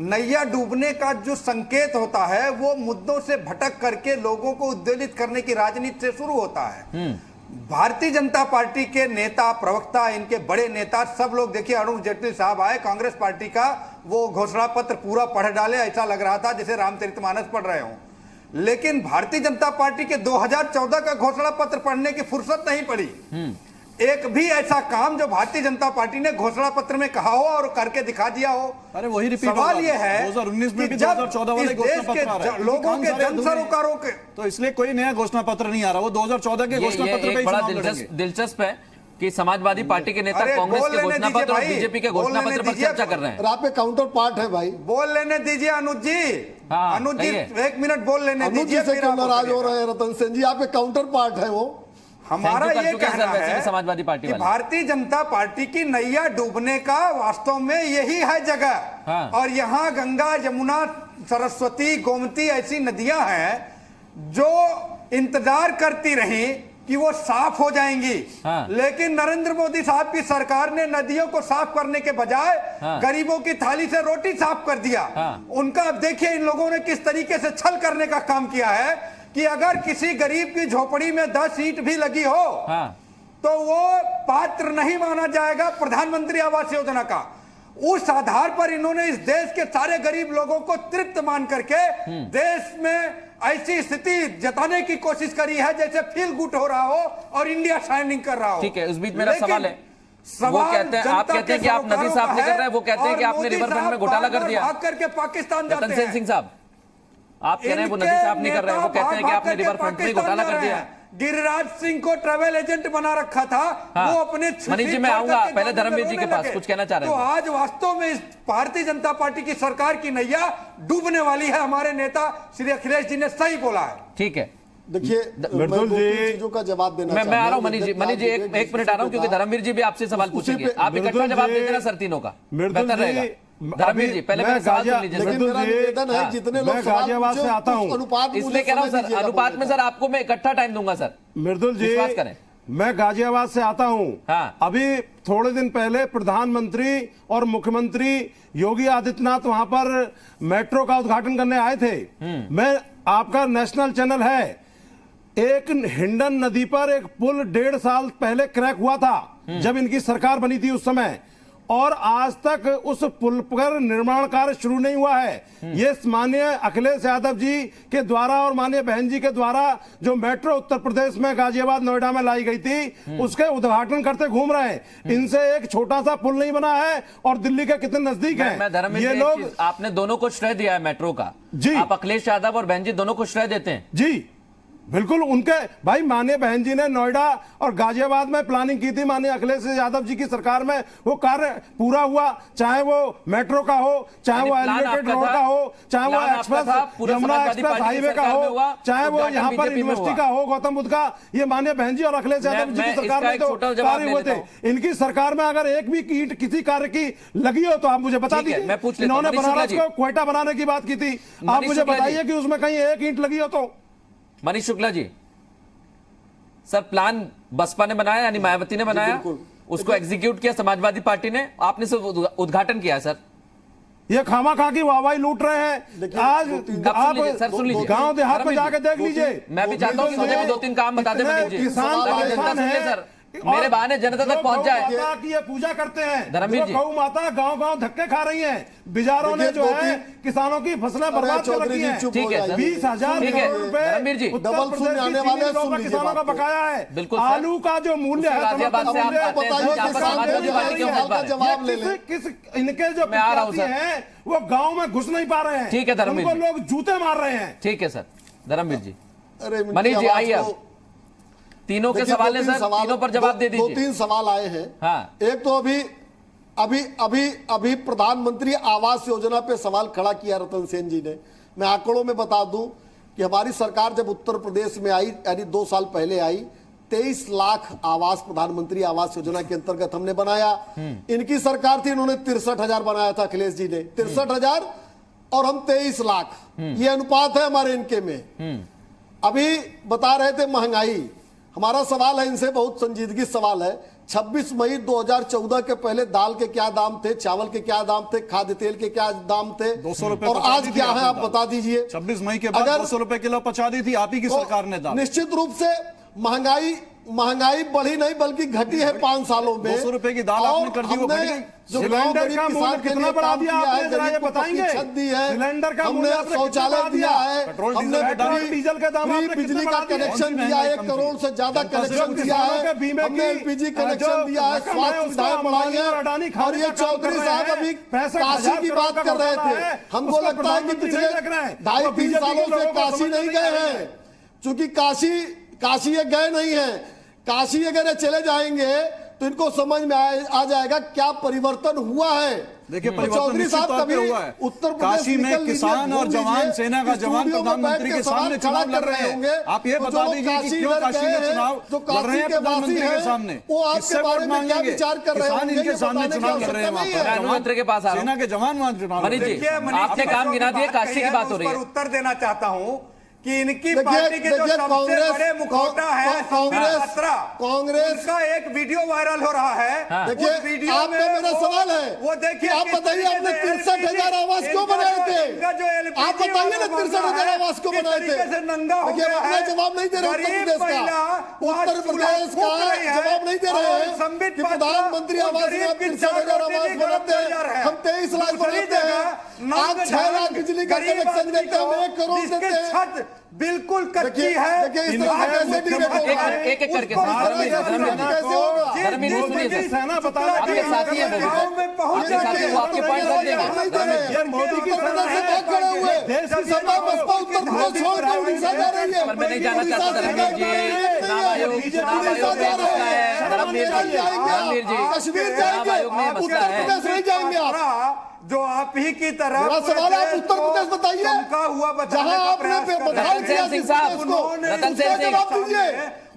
नैया डूबने का जो संकेत होता है वो मुद्दों से भटक करके लोगों को उद्वेलित करने की राजनीति से शुरू होता है। भारतीय जनता पार्टी के नेता, प्रवक्ता, इनके बड़े नेता सब लोग, देखिए अरुण जेटली साहब आए, कांग्रेस पार्टी का वो घोषणा पत्र पूरा पढ़ डाले, ऐसा लग रहा था जैसे रामचरितमानस पढ़ रहे हों। लेकिन भारतीय जनता पार्टी के 2014 का घोषणा पत्र पढ़ने की फुर्सत नहीं पड़ी। एक भी ऐसा काम जो भारतीय जनता पार्टी ने घोषणा पत्र में कहा हो और करके दिखा दिया हो। अरे वही रिपीट सवाल ये है 2019 में भी 2014 वाले घोषणा पत्र आ रहा है, लोगों के जन सरोकारों के, तो इसलिए कोई नया घोषणा पत्र नहीं आ रहा, वो 2014 के घोषणा पत्र पे बड़ा दिलचस्प है कि समाजवादी पार्टी के नेता कांग्रेस के घोषणा पत्र और बीजेपी के घोषणा पत्र पर चर्चा कर रहे हैं। आप पे काउंटर पार्ट है भाई, बोल लेने दीजिए अनुज जी। अनुज जी 1 मिनट बोल लेने दीजिए, फिर नाराज हो रहे हैं रतन सेन जी, आप पे काउंटर पार्ट है वो। हमारा ये कहना है समाजवादी पार्टी कि भारतीय जनता पार्टी की नैया डूबने का वास्तव में यही है जगह, हाँ। और यहाँ गंगा, यमुना, सरस्वती, गोमती ऐसी नदियां हैं जो इंतजार करती रही कि वो साफ हो जाएंगी। लेकिन नरेंद्र मोदी साहब की सरकार ने नदियों को साफ करने के बजाय गरीबों की थाली से रोटी साफ कर दिया। उनका अब देखिए इन लोगों ने किस तरीके से छल करने का काम किया है कि अगर किसी गरीब की झोपड़ी में 10 ईंट भी लगी हो तो वो पात्र नहीं माना जाएगा प्रधानमंत्री आवास योजना का। उस आधार पर इन्होंने इस देश के सारे गरीब लोगों को तृप्त मान करके देश में ऐसी स्थिति जताने की कोशिश करी है जैसे फील गुड हो रहा हो और इंडिया शाइनिंग कर रहा हो। ठीक है, उस बीच मेरा सवाल है, वो कहते हैं, आप कहते हैं कि आप नदी साफ नहीं कर रहे हैं, वो कहते हैं कि आपने रिवरफ्रंट में घोटाला कर दिया। भाग करके पाकिस्तान जाते हैं। रतन सिंह साहब, आप कह रहे हैं वो नदी साफ नहीं कर रहे हैं, वो कहते हैं कि आपने रिवरफ्रंट में घोटाला कर दिया। गिरिराज सिंह को ट्रैवल एजेंट बना रखा था। वो अपने मनीष जी मैं आऊंगा पहले धर्मवीर जी के पास, कुछ कहना चाह रहे हैं। तो आज वास्तव में इस भारतीय जनता पार्टी की सरकार की नैया डूबने वाली है। हमारे नेता श्री अखिलेश जी ने सही बोला है। ठीक है, देखिए मृदुल जी चीजों का जवाब देना मैं आ रहा हूं। मनीष जी एक मिनट आ रहा हूं क्योंकि धर्मवीर जी भी आपसे सवाल पूछेंगे। आप इकट्ठा जवाब दे देना सर तीनों का, बेहतर रहेगा। धर्मवीर जी पहले मेरा सवाल सुन लीजिए। जितने लोग गाजियाबाद से आता हूं, इसलिए कह रहा हूं सर, अनुपात में सर आपको मैं इकट्ठा टाइम दूंगा सर। मृदुल जी विश्वास करें, मैं गाजियाबाद से आता हूं। अभी थोड़े दिन पहले प्रधानमंत्री और मुख्यमंत्री योगी आदित्यनाथ वहां पर मेट्रो का उद्घाटन करने आए थे। मैं आपका नेशनल चैनल है, एक हिंडन नदी पर एक पुल 1.5 साल पहले क्रैक हुआ था जब इनकी सरकार बनी थी उस समय, और आज तक उस पुल पर निर्माण कार्य शुरू नहीं हुआ है। ये माननीय अखिलेश यादव जी के द्वारा और माननीय बहन जी के द्वारा जो मेट्रो उत्तर प्रदेश में गाजियाबाद नोएडा में लाई गई थी उसके उद्घाटन करते घूम रहे हैं। इनसे एक छोटा सा पुल नहीं बना है और दिल्ली के कितने नजदीक है ये लोग। आपने दोनों को श्रेय दिया है मेट्रो का जी, आप अखिलेश यादव और बहन जी दोनों को श्रेय देते हैं जी। बिल्कुल, उनके भाई माननीय बहन जी ने नोएडा और गाजियाबाद में प्लानिंग की थी, माननीय अखिलेश यादव जी की सरकार में वो कार्य पूरा हुआ, चाहे वो मेट्रो का हो, चाहे वो एलिवेटेड रोड का हो, चाहे वो एक्सप्रेस यमुना एक्सप्रेस हाईवे का हो, चाहे वो यहाँ पर यूनिवर्सिटी का हो गौतम बुद्ध का। ये माननीय बहन जी और अखिलेश यादव जी की सरकार में तो कार्य हुए थे। इनकी सरकार में अगर एक भी ईंट किसी कार्य की लगी हो तो आप मुझे बता दीजिए। इन्होंने बनारस को क्वेटा बनाने की बात की थी, आप मुझे बताइए कि उसमें कहीं एक ईंट लगी हो तो। मनीष शुक्ला जी, सर प्लान बसपा ने बनाया यानी मायावती ने बनाया, उसको एग्जीक्यूट किया समाजवादी पार्टी ने, आपने सिर्फ उद्घाटन किया है सर। ये खामा-खा की वाहवाही लूट रहे हैं। आज आप गांव देहात में जाके देख लीजिए। मैं भी चाहता हूं कि मुझे 2-3 काम बता दें मनीष जी। किसान परेशान है सर, मेरे बहाने जनता तक पहुंच जाए। माता की ये पूजा करते हैं, धर्मवीर जी, गौ माता गांव-गांव धक्के खा रही हैं। बिजारों ने जो है किसानों की फसलें बर्बाद कर रखी हैं। ठीक है, 20,000 करोड़ रुपए डबल शून्य आने वाले किसानों का बकाया है। बिल्कुल, आलू का जो मूल्य है, इनके जो हैं वो गाँव में घुस नहीं पा रहे हैं। ठीक है धर्मवीर, उनको लोग जूते मार रहे हैं। ठीक है सर धर्मवीर जी। मनीष जी आइए, अब तीनों के सवाल है सर, तीनों पर जवाब दे दीजिए। 2-3 सवाल आए हैं। एक तो अभी प्रधानमंत्री आवास योजना पे सवाल खड़ा किया रतन सेन जी ने। मैं आंकड़ों में बता दूं कि हमारी सरकार जब उत्तर प्रदेश में आई यानी 2 साल पहले आई, 23 लाख आवास प्रधानमंत्री आवास योजना के अंतर्गत हमने बनाया। इनकी सरकार थी, इन्होंने 63,000 बनाया था अखिलेश जी ने, 63,000 और हम 23 लाख। ये अनुपात है हमारे इनके में। अभी बता रहे थे महंगाई, हमारा सवाल है इनसे, बहुत संजीदगी सवाल है। 26 मई 2014 के पहले दाल के क्या दाम थे, चावल के क्या दाम थे, खाद्य तेल के क्या दाम थे, 200 रुपए और आज क्या है आप बता दीजिए। 26 मई के बाद 200 रुपए किलो पहुंचा दी थी आप ही की सरकार ने दाम। निश्चित रूप से महंगाई बढ़ी नहीं बल्कि घटी है 5 सालों में। 200 रुपए की दाल आपने कर दी, वो घट गई। सिलेंडर का मूल्य कितना बढ़ा दिया आपने, जरा ये बताएंगे। सिलेंडर का मूल्य हमने शौचालय दिया है, हमने डीजल के दाम, बिजली का कनेक्शन दिया, 1 करोड़ से ज्यादा कनेक्शन दिया है, हमने एलपीजी कनेक्शन दिया है, स्वास्थ्य सुविधाएं बढ़ाई है। और ये चौधरी साहब अभी काशी की बात कर रहे थे। हमको लगता है कि पिछले 2.5-3 सालों से काशी नहीं गए हैं, चूंकि काशी ये गए नहीं है। काशी अगर ये चले जाएंगे तो इनको समझ में आ जाएगा क्या परिवर्तन हुआ है। देखिए चौधरी साहब कभी उत्तर काशी में किसान और जवान, सेना का जवान प्रधानमंत्री के सामने चुनाव लड़ रहे हैं। आप ये बता दीजिए कि क्यों काशी में चुनाव लड़ रहे हैं प्रधानमंत्री के सामने, इससे वोट मांगेंगे। किसान इनके सामने चुनाव लड़ रहे हैं, वहाँ पर प्रधानमंत्री के पास सेना के जवान वहाँ चुनाव। आपने काम गिना दिए, काशी की बात हो रही है। उत्तर देना चाहता हूँ कि इनकी पार्टी के जो सबसे बड़े मुखौटा है कांग्रेस का एक वीडियो वायरल हो रहा है। देखिए वीडियो आपका मेरा सवाल है, वो देखिए, आप बताइए आपने 63,000 आवास क्यों बनाए थे? आप बताइए ना 63,000 आवास क्यों बनाए थे? देखिए अपना जवाब नहीं दे रहे उत्तर प्रदेश का जवाब नहीं दे रहे हैं कि प्रधानमंत्री आवास में आप 63,000 आवास बनाते हैं, हम 23 लाख बनाते हैं, आप 6 लाख बिजली का कनेक्शन देते हैं, हम 1 करोड़ देते हैं। बिल्कुल कच्ची है। देखिए इस तरह कैसे एक एक करके कैसे होगा? सेना बता आपके साथी हैं वो, आपके साथी वो आपके पॉइंट रख देंगे। मोदी की खड़े हुए सपा बसपा उत्तर प्रदेश छोड़ कर उड़ीसा जा रही है। पर मैं नहीं जाना चाहता धर्मवीर जी, चुनाव आयोग में मसला है। धर्मवीर जी कश्मीर जाएंगे, उत्तर प्रदेश नहीं जाएंगे आप। जो आप ही की तरह सवाल आप उत्तर प्रदेश बताइए, जहां आपने बदहाल किया सिंह साहब, रतन सेन सिंह जवाब दीजिए,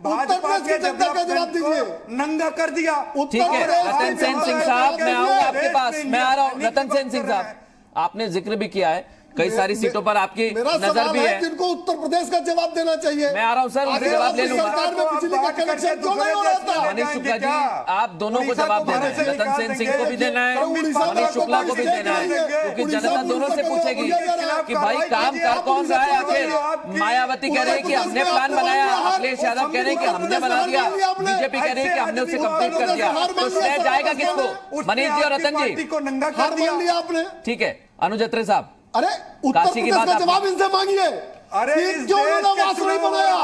उत्तर प्रदेश की जनता का जवाब दीजिए। नंगा कर दिया। ठीक है रतन सेन सिंह साहब, मैं आऊंगा आपके पास, मैं आ रहा हूँ। रतन सेन सिंह साहब, आपने जिक्र भी किया है कई सारी सीटों पर आपकी नजर भी है, जिनको उत्तर प्रदेश का जवाब देना चाहिए। मैं आ रहा हूँ सर, उनसे जवाब ले लूंगा। सरकार में बिजली का कनेक्शन क्यों नहीं हो रहा था? मनीष शुक्ला जी, आप दोनों को जवाब देना है, रतन सेन सिंह को भी देना है, मनीष शुक्ला को भी देना है, क्योंकि जनता दोनों से पूछेगी कि भाई काम कर कौन रहा है आखिर। मायावती कह रही है कि हमने प्लान बनाया, अखिलेश यादव कह रहे हैं कि हमने बना दिया, बीजेपी कह रही है कि हमने उसे कंप्लीट कर दिया, तो श्रेय जाएगा किसको? मनीष जी और रतन जी। आपने ठीक है अनुज अत्रे साहब, अरे उत्तर प्रदेश का जवाब इनसे मांगिए। अरे क्यों उन्होंने आवास नहीं बनाया?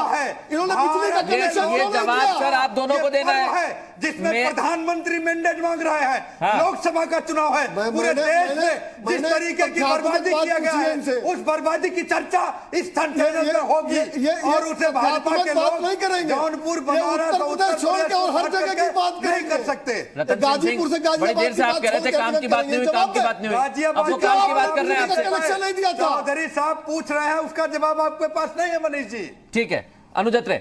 इन्होंने बिजली का कनेक्शन ये जवाब सर आप दोनों को देना है, जिसमें प्रधानमंत्री मैंडेट मांग रहा है। लोकसभा का चुनाव है, पूरे देश में जिस तरीके की बर्बादी किया गया है, उस बर्बादी की चर्चा इस में होगी और उसे भाजपा के लोग नहीं करेंगे। जौनपुर उत्तर छोड़ के और हर जगह की बात नहीं कर सकते। गाजीपुर से बड़ी देर से आप कह रहे थे काम की बात नहीं हुई, काम की बात नहीं हुई, अब वो काम की बात कर रहे हैं आपसे। कनेक्शन नहीं दिया था, चौधरी साहब पूछ रहे हैं, उसका जवाब आपके पास नहीं है मनीष जी। ठीक है अनुज अत्रे,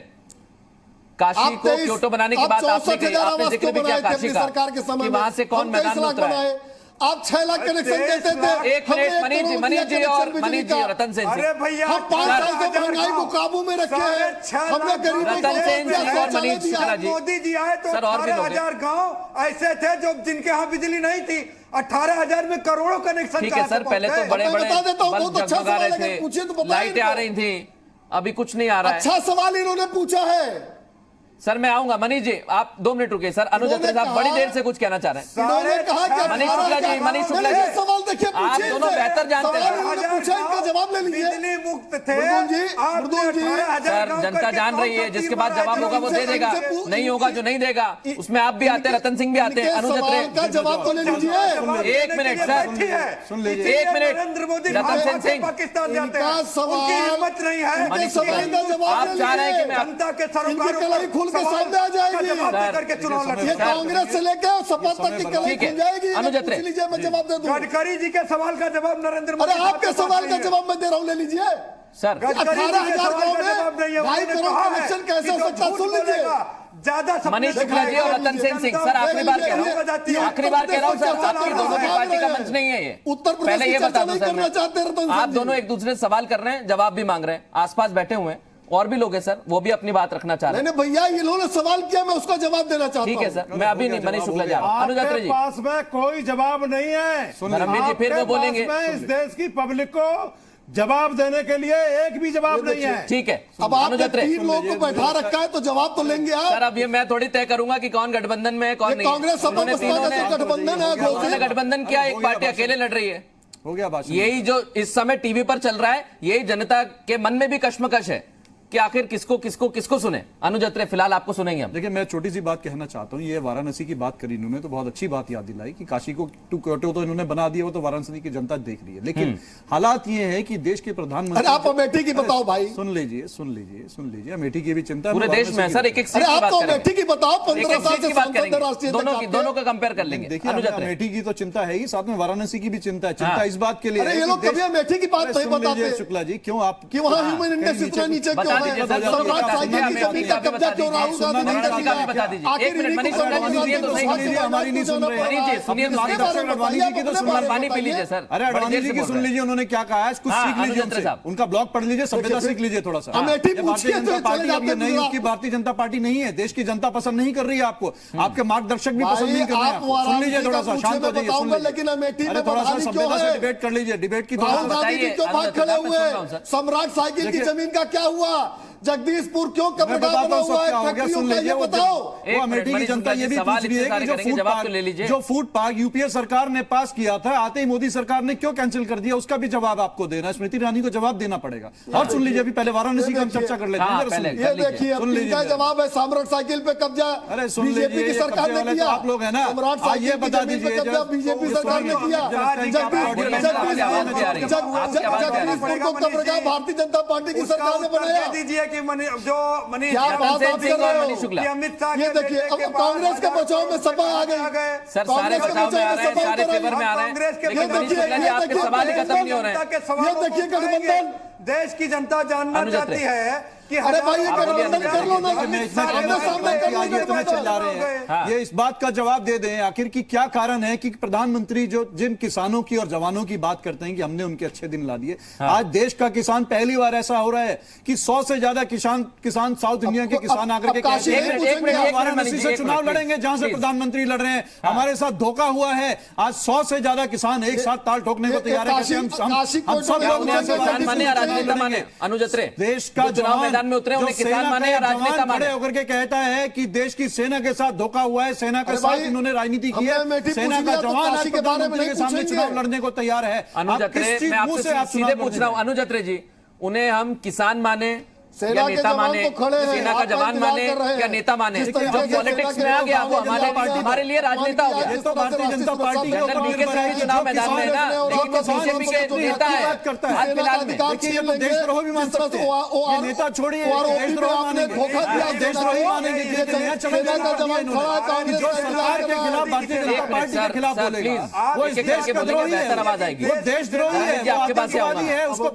काशी को क्योटो बनाने की बात आपने कही, आपने जिक्र भी किया काशी का कि वहां से कौन मैदान में उतरा है। आप 6 लाख कनेक्शन देते थे। एक मिनट मनीष जी और रतन सेन सिंह, अरे भैया हम 5 साल से महंगाई को काबू में रखे हैं, हमने गरीबों रतन सेन सिंह और मनीष शुक्ला जी। मोदी जी आए तो 18,000 गांव ऐसे थे जो जिनके यहाँ बिजली नहीं थी, 18,000 में करोड़ों कनेक्शन। ठीक है सर, पहले तो बड़े बड़े बल्ब जगमगा रहे थे, लाइटें आ रही थी, अभी कुछ नहीं आ रहा है। अच्छा सवाल इन्होंने पूछा है सर, मैं आऊंगा। मनीष जी आप 2 मिनट रुकिए। सर अनुज अत्रे साहब बड़ी देर से कुछ कहना चाह रहे हैं। मनीष शुक्ला जी, मनीष शुक्ला जी, सवाल देखिए, आप दोनों बेहतर जानते हैं। इनका जवाब ले लीजिए। बिजली मुक्त थे सर, जनता जान रही है, जिसके बाद जवाब होगा वो दे देगा, नहीं होगा जो नहीं देगा उसमें आप भी आते हैं, रतन सिंह भी आते हैं। अनुज अत्रे का जवाब तो ले लीजिए। 1 मिनट सर, सुन लीजिए, 1 मिनट। नरेंद्र मोदी रतन सेन सिंह, पाकिस्तान जाते हैं, उनकी हिम्मत नहीं है। आप चाह रहे हैं कि मैं जनता के सरोकारों कलाई खुल के सामने आ जाएगी, करके चुनाव लड़े। ये कांग्रेस से लेकर सपा तक की कलाई खुल जाएगी। अनुज अत्रे, लीजिए मैं जवाब दे दूं। गडकरी जी के सवाल का जवाब नरेंद्र मोदी। अरे आपके सवाल का जवाब मैं दे रहा हूं, ले लीजिए। सर 18,000 गांव में 2.5 करोड़ कनेक्शन कैसे हो सकता, सुन लीजिए। ज्यादा मनीष शुक्ला जी और रतन सेन सिंह, सर आखिरी बार कह रहा हूँ, आखिरी बार कह रहा हूँ सर, आपकी दोनों की पार्टी का मंच नहीं है ये। उत्तर प्रदेश पहले ये बता दो सर, मैं आप दोनों एक दूसरे से सवाल कर रहे हैं, जवाब भी मांग रहे हैं, आसपास बैठे हुए हैं और भी लोग हैं सर, वो भी अपनी बात रखना चाह रहे हैं। नहीं भैया, इन्होंने सवाल किया, मैं उसका जवाब देना चाहता हूं। ठीक है सर, मैं अभी नहीं, मनीष शुक्ला जा रहा हूं। अनुज अत्रे जी, पास में कोई जवाब नहीं है। धर्मवीर जी फिर वो बोलेंगे, इस देश की पब्लिक को जवाब देने के लिए एक भी जवाब नहीं है। ठीक है, अब आपने 3 लोगों को बैठा रखा है तो जवाब तो लेंगे आप। सर अब ये मैं थोड़ी तय करूंगा कि कौन गठबंधन में है कौन नहीं। कांग्रेस सपा बसपा का गठबंधन है, उन्होंने गठबंधन किया, एक पार्टी अकेले लड़ रही है। हो गया बात। यही जो इस समय टीवी पर चल रहा है, यही जनता के मन में भी कश्मकश है कि आखिर किसको सुने। अनुज अत्रे फिलहाल आपको सुनेंगे हम। देखिए मैं छोटी सी बात कहना चाहता हूँ, ये वाराणसी की बात करी इन्होंने तो बहुत अच्छी बात याद दिलाई कि काशी को टू क्योटो तो इन्होंने बना दिया, वो तो वाराणसी की जनता देख रही है, लेकिन हालात ये है कि देश के प्रधानमंत्री। आप अमेठी की बताओ भाई। सुन लीजिए अमेठी की भी चिंता पूरे देश में सर, एक सीट आप तो अमेठी की बताओ, 15 साल से बात करेंगे, दोनों का कंपेयर कर लेंगे। देखिए अमेठी की तो चिंता है ही, साथ में वाराणसी की भी चिंता है। चिंता इस बात के लिए ये लोग कभी अमेठी की बात नहीं बताते। शुक्ला जी क्यों आप कि वहाँ ह्यूमन इंडेक्स इतना नीचे क्यों सम्राट साइकिल की जमीन का कब्जा क्यों राहुल गांधी ने कर लिया? बता दीजिए। आखिर एक मिनट मनीष इन्हीं को हमारी नहीं सुन रहे। मनीष जी सुनिए, अडवाणी जी की तो सुन पानी पी लीजिए सर। अरे अडवाणी जी की सुन लीजिए, उन्होंने क्या कहा है, कुछ सीख लीजिए उनसे, उनका ब्लॉग पढ़ लीजिए, सभ्यता सीख लीजिए थोड़ा सा। भारतीय जनता पार्टी अब ये नहीं, उसकी भारतीय जनता पार्टी नहीं है, देश की जनता पसंद नहीं कर रही है आपको, आपके मार्गदर्शक भी पसंद नहीं कर रहे हैं। सुन लीजिए थोड़ा सा, शांत हो जाइए, सुन लीजिए। अरे थोड़ा सा सभ्यता से डिबेट कर लीजिए, डिबेट की राहुल गांधी जी क्यों भाग खड़े हुए? सम्राट साइकिल की जमीन का क्या हुआ? जगदीशपुर क्यों कब्जा बना हुआ है? फैक्ट्रियों का ये बताओ। वो अमेठी की जनता ये भी पूछ रही है कि जो फूड पार्क यूपीए सरकार ने पास किया था, आते ही मोदी सरकार ने क्यों कैंसिल कर दिया, उसका भी जवाब आपको देना, स्मृति ईरानी को जवाब देना पड़ेगा। और सुन लीजिए, अभी पहले वाराणसी का हम चर्चा कर लेते हैं। ये देखिए, सुन लीजिए जवाब है, सम्राट साइकिल पे कब्जा बीजेपी की सरकार ने किया। आप लोग है ना, ये बता दीजिए, बीजेपी सरकार ने किया। जगदीशपुर को कब्जा भारतीय जनता पार्टी की सरकार ने बनाया। दीजिए कि जो मनीष शुक्ला, ये देखिए, अब कांग्रेस के बचाव में सपा आ गई। सर सारे बचाव में आ रहे हैं, सारे फेवर में आ रहे हैं, लेकिन मनीष शुक्ला जी आपके सवाल ही खत्म नहीं हो रहे हैं। ये देखिए गठबंधन, देश की जनता जानना चाहती है कि अरे भाई ये गठबंधन कर लो ना, जा रहे हैं। ये इस बात का जवाब दे दें आखिर की क्या कारण है कि प्रधानमंत्री जो जिन किसानों की और जवानों की बात करते हैं कि हमने उनके अच्छे दिन ला दिए, आज देश का किसान पहली बार ऐसा हो रहा है कि 100 से ज्यादा किसान साउथ इंडिया के किसान आकर के कहते हैं वाराणसी से चुनाव लड़ेंगे जहां से प्रधानमंत्री लड़ रहे हैं, हमारे साथ धोखा हुआ है। आज 100 से ज्यादा किसान एक साथ ताल ठोकने को तैयार है। हम सब लोग अनुज रे, देश का चुनाव में उतरे उन्हें किसान माने या राजनेता माने? खड़े होकर के कहता है कि देश की सेना के साथ धोखा हुआ है, सेना के साथ इन्होंने राजनीति की है, सेना का जवान आज प्रधानमंत्री के सामने चुनाव लड़ने को तैयार है। अनुज अत्रे, मैं आपसे सीधे पूछ रहा हूं, अनुज अत्रे जी, उन्हें हम किसान माने या नेता माने, सेना का जवान माने या नेता माने? जब पॉलिटिक्स में आ गया वो हमारे लिए राजनेता हो गया। तो भारतीय जनता पार्टी चुनाव मैदान में ना, लेकिन वो बीजेपी के नेता है हाल फिलहाल में। देशद्रोह भी मान सकते हैं, नेता छोड़िए, देशद्रोह मानेंगे, देशद्रोही मानेंगे जो सरकार के खिलाफ भारतीय जनता पार्टी के खिलाफ बोलेगा वो इस देश का द्रोही है, वो देशद्रोही है, आपके पास है उसको।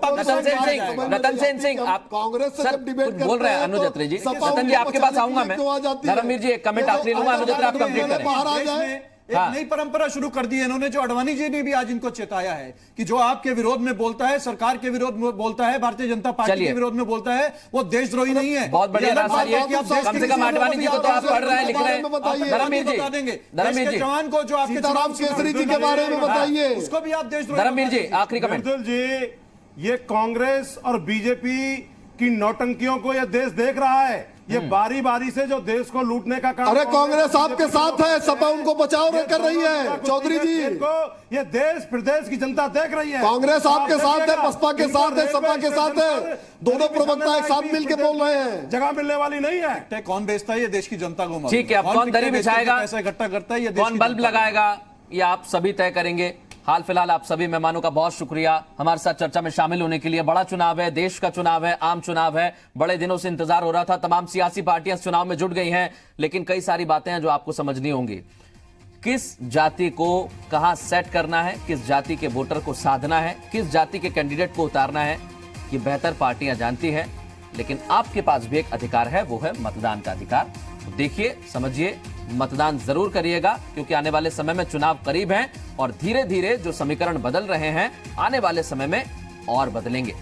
रतन सेन सिंह, आप कांग्रेस बोल रहे हैं अनुज अत्रे जी, रतन जी आपके पास आऊंगा मैं। धर्मवीर जी एक कमेंट आखिरी लूंगा, अनुज अत्रे आप कंप्लीट करें। एक नई परंपरा शुरू कर दी है इन्होंने, जो अडवाणी जी ने भी आज इनको चेताया है कि जो आपके विरोध में बोलता है, सरकार के विरोध में बोलता है, भारतीय जनता पार्टी के विरोध में बोलता है, वो देशद्रोही नहीं है। बहुत बढ़िया रास्ता ये है कि आप कम से कम अडवाणी जी को तो आप पढ़ रहे हैं, लिख रहे हैं। धर्मवीर जी बता देंगे, धर्मवीर जी जवान को जो आपके सीताराम केसरी जी के बारे में बताइए, उसको भी आप देशद्रोही। धर्मवीर जी आखिरी कमेंट। जी, ये कांग्रेस और बीजेपी की नौटंकियों को यह देश देख रहा है, ये बारी बारी से जो देश को लूटने का काम। अरे कांग्रेस आपके साथ है, सपा उनको बचाव कर रही है। चौधरी जी, ये देश प्रदेश की जनता देख रही है, कांग्रेस आपके साथ है, बसपा के साथ है, सपा के साथ है, दोनों प्रवक्ता एक साथ मिलकर बोल रहे हैं। जगह मिलने वाली नहीं है। कौन बेचता है ये देश की जनता को? ठीक है, अब कौन दरी बिछाएगा, पैसा इकट्ठा करता है, ये कौन बल्ब लगाएगा, ये आप सभी तय करेंगे। हाल फिलहाल आप सभी मेहमानों का बहुत शुक्रिया हमारे साथ चर्चा में शामिल होने के लिए। बड़ा चुनाव है, देश का चुनाव है, आम चुनाव है, बड़े दिनों से इंतजार हो रहा था, तमाम सियासी पार्टियां इस चुनाव में जुट गई हैं, लेकिन कई सारी बातें हैं जो आपको समझनी होंगी। किस जाति को कहां सेट करना है, किस जाति के वोटर को साधना है, किस जाति के कैंडिडेट को उतारना है, ये बेहतर पार्टियां जानती है, लेकिन आपके पास भी एक अधिकार है, वो है मतदान का अधिकार। तो देखिए, समझिए, मतदान जरूर करिएगा, क्योंकि आने वाले समय में चुनाव करीब हैं और धीरे धीरे जो समीकरण बदल रहे हैं आने वाले समय में और बदलेंगे।